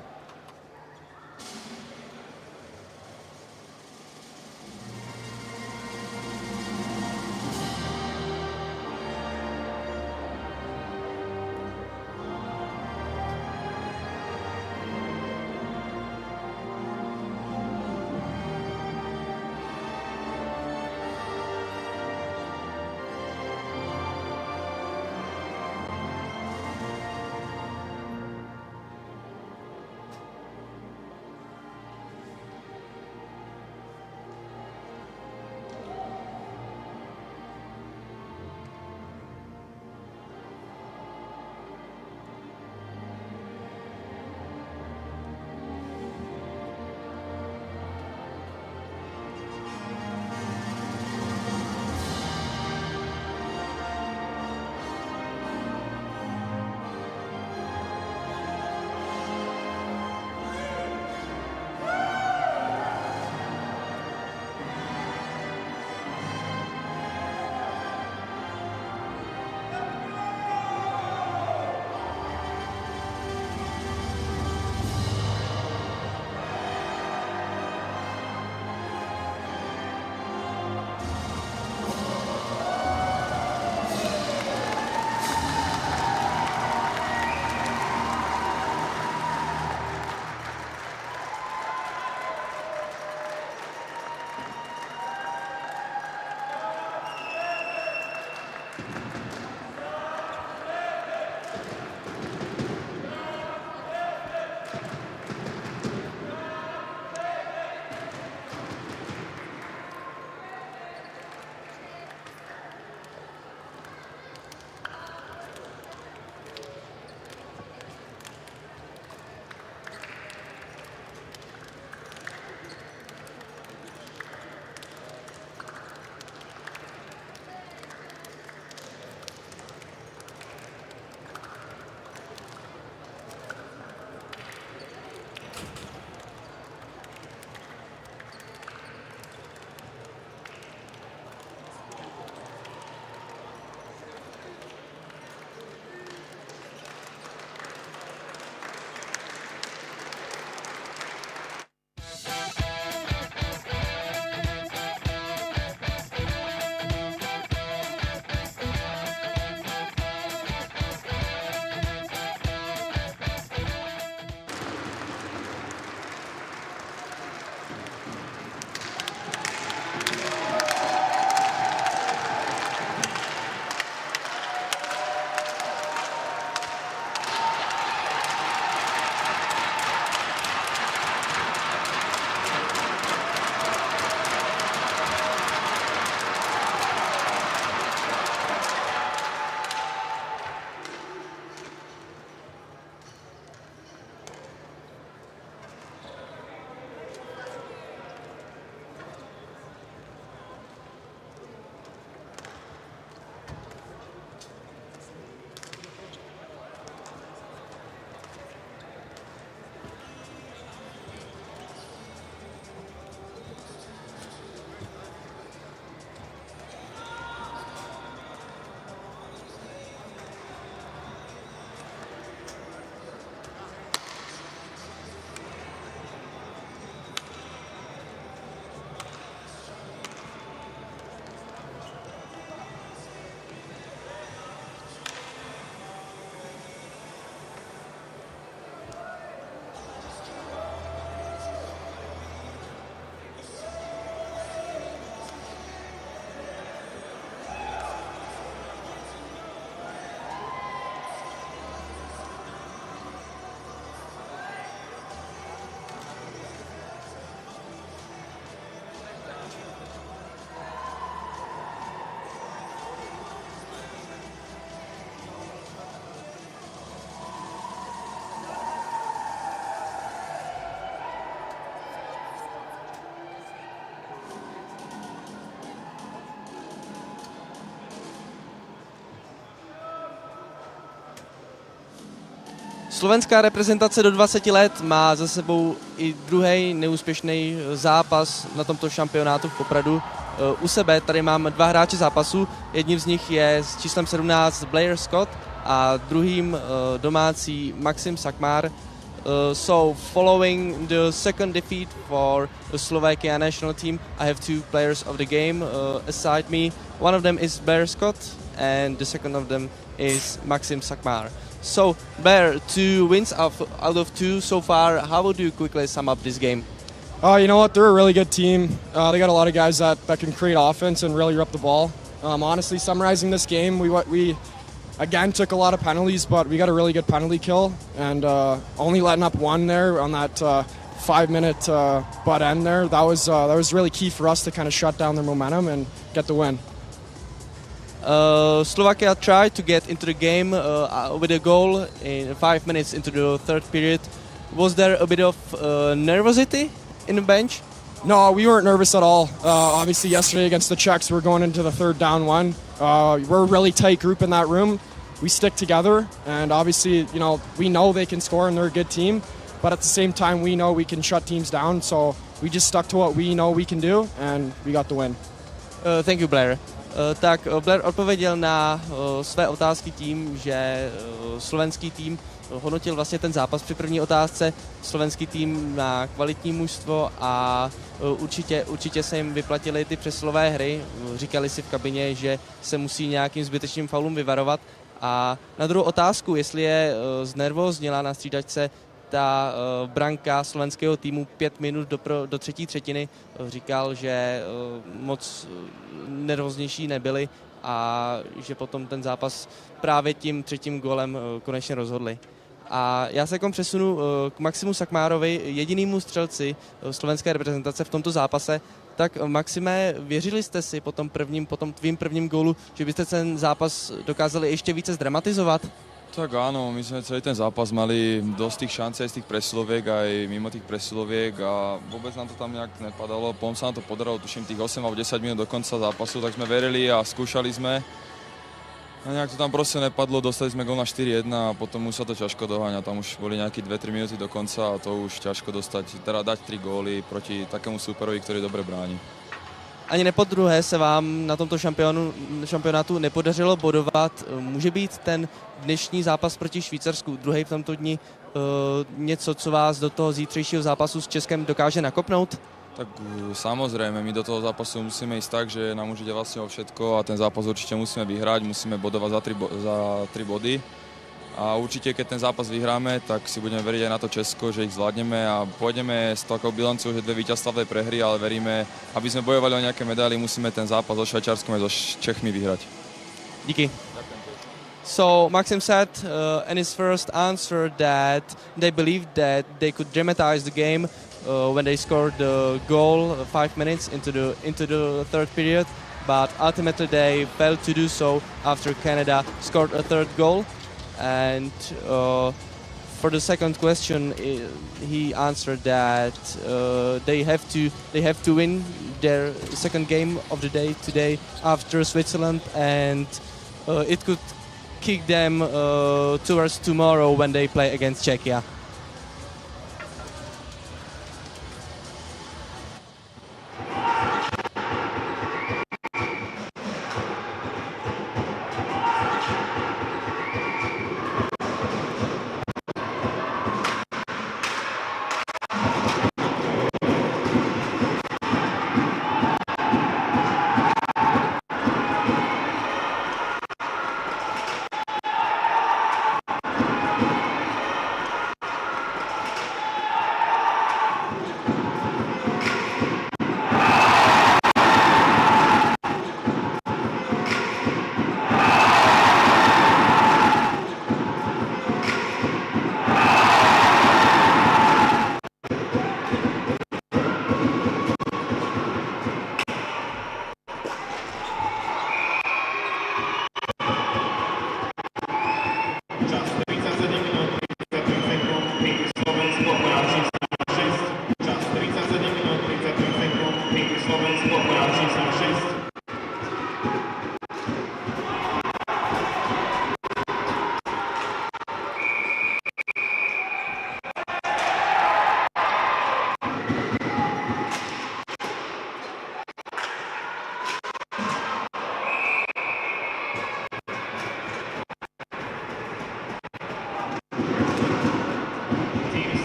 Slovenská reprezentace do 20 let má za sebou i druhý neúspěšný zápas na tomto šampionátu v Popradu. U sebe tady mám dva hráče zápasu. Jedním z nich je s číslem 17 Blair Scott a druhým domácí Maxim Sakmar. So following the second defeat for the Slovakia national team, I have two players of the game aside me. One of them is Blair Scott and the second of them is Maxim Sakmar. So, Blair, 2 wins out of 2 so far. How would you quickly sum up this game? You know what? They're a really good team. They got a lot of guys that can create offense and really rip the ball. Honestly, summarizing this game, we again took a lot of penalties, but we got a really good penalty kill, and only letting up one there on that 5-minute butt end there. That was really key for us to kind of shut down their momentum and get the win. Slovakia tried to get into the game with a goal in 5 minutes into the third period. Was there a bit of nervosity in the bench? No, we weren't nervous at all. Obviously, yesterday against the Czechs, we're going into the third down one. We're a really tight group in that room. We stick together, and obviously, we know they can score and they're a good team, but at the same time, we know we can shut teams down, so we just stuck to what we know we can do, and we got the win. Thank you, Blair. Tak Blair odpověděl na své otázky tím, že slovenský tým hodnotil vlastně ten zápas při první otázce. Slovenský tým má kvalitní mužstvo a určitě se jim vyplatily ty přesilové hry. Říkali si v kabině, že se musí nějakým zbytečným faulům vyvarovat. A na druhou otázku, jestli je znervóznila na střídačce ta branka slovenského týmu 5 minut do třetí třetiny, říkal, že moc nervóznější nebyli a že potom ten zápas právě tím třetím golem konečně rozhodli. A já se přesunu k Maximu Sakmárovi, jedinému střelci slovenské reprezentace v tomto zápase. Tak Maxime, věřili jste si po tom tvým prvním gólu, že byste ten zápas dokázali ještě více zdramatizovat? Tak áno, my sme celý ten zápas mali dosť tých šancí aj z tých presiloviek, aj mimo tých presiloviek a vôbec nám to tam nejak nepadalo. Potom sa nám to podarilo, tuším, tých 8 alebo 10 minút do konca zápasu, tak sme verili a skúšali sme. A nejak to tam proste nepadlo, dostali sme gól na 4-1 a potom už sa to ťažko doháňa. Tam už boli nejaké 2-3 minúty do konca a to už ťažko dostať, teda dať 3 góly proti takému súperovi, ktorý dobre bráni. Ani nepodruhé se vám na tomto šampionátu nepodařilo bodovat. Může být ten dnešní zápas proti Švýcarsku, druhý v tomto dni, něco, co vás do toho zítřejšího zápasu s Českem dokáže nakopnout? Tak samozrejme, my do toho zápasu musíme ísť tak, že nám už ide vlastne o všetko a ten zápas určite musíme vyhrať, musíme bodovať za 3 body. A určite, keď ten zápas vyhráme, tak si budeme veriť aj na to Česko, že ich zvládneme a pôjdeme s takou bilanciou, že 2 víťazstvá v prehry, ale veríme, aby sme bojovali o nejaké medaily, musíme ten zápas so Švajčiarskom aj so Čechmi vyhrať. Díky. So Maxim said in his first answer that they believed that they could dramatize the game when they scored the goal 5 minutes into the third period, but ultimately they failed to do so after Canada scored a third goal. And for the second question, he answered that they have to win their second game of the day today after Switzerland, and it could kick them towards tomorrow when they play against Czechia.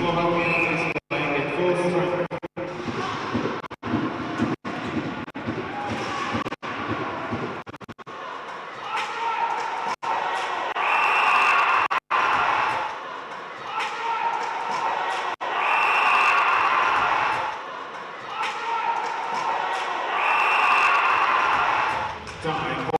Slovakia is playing at full strength. Time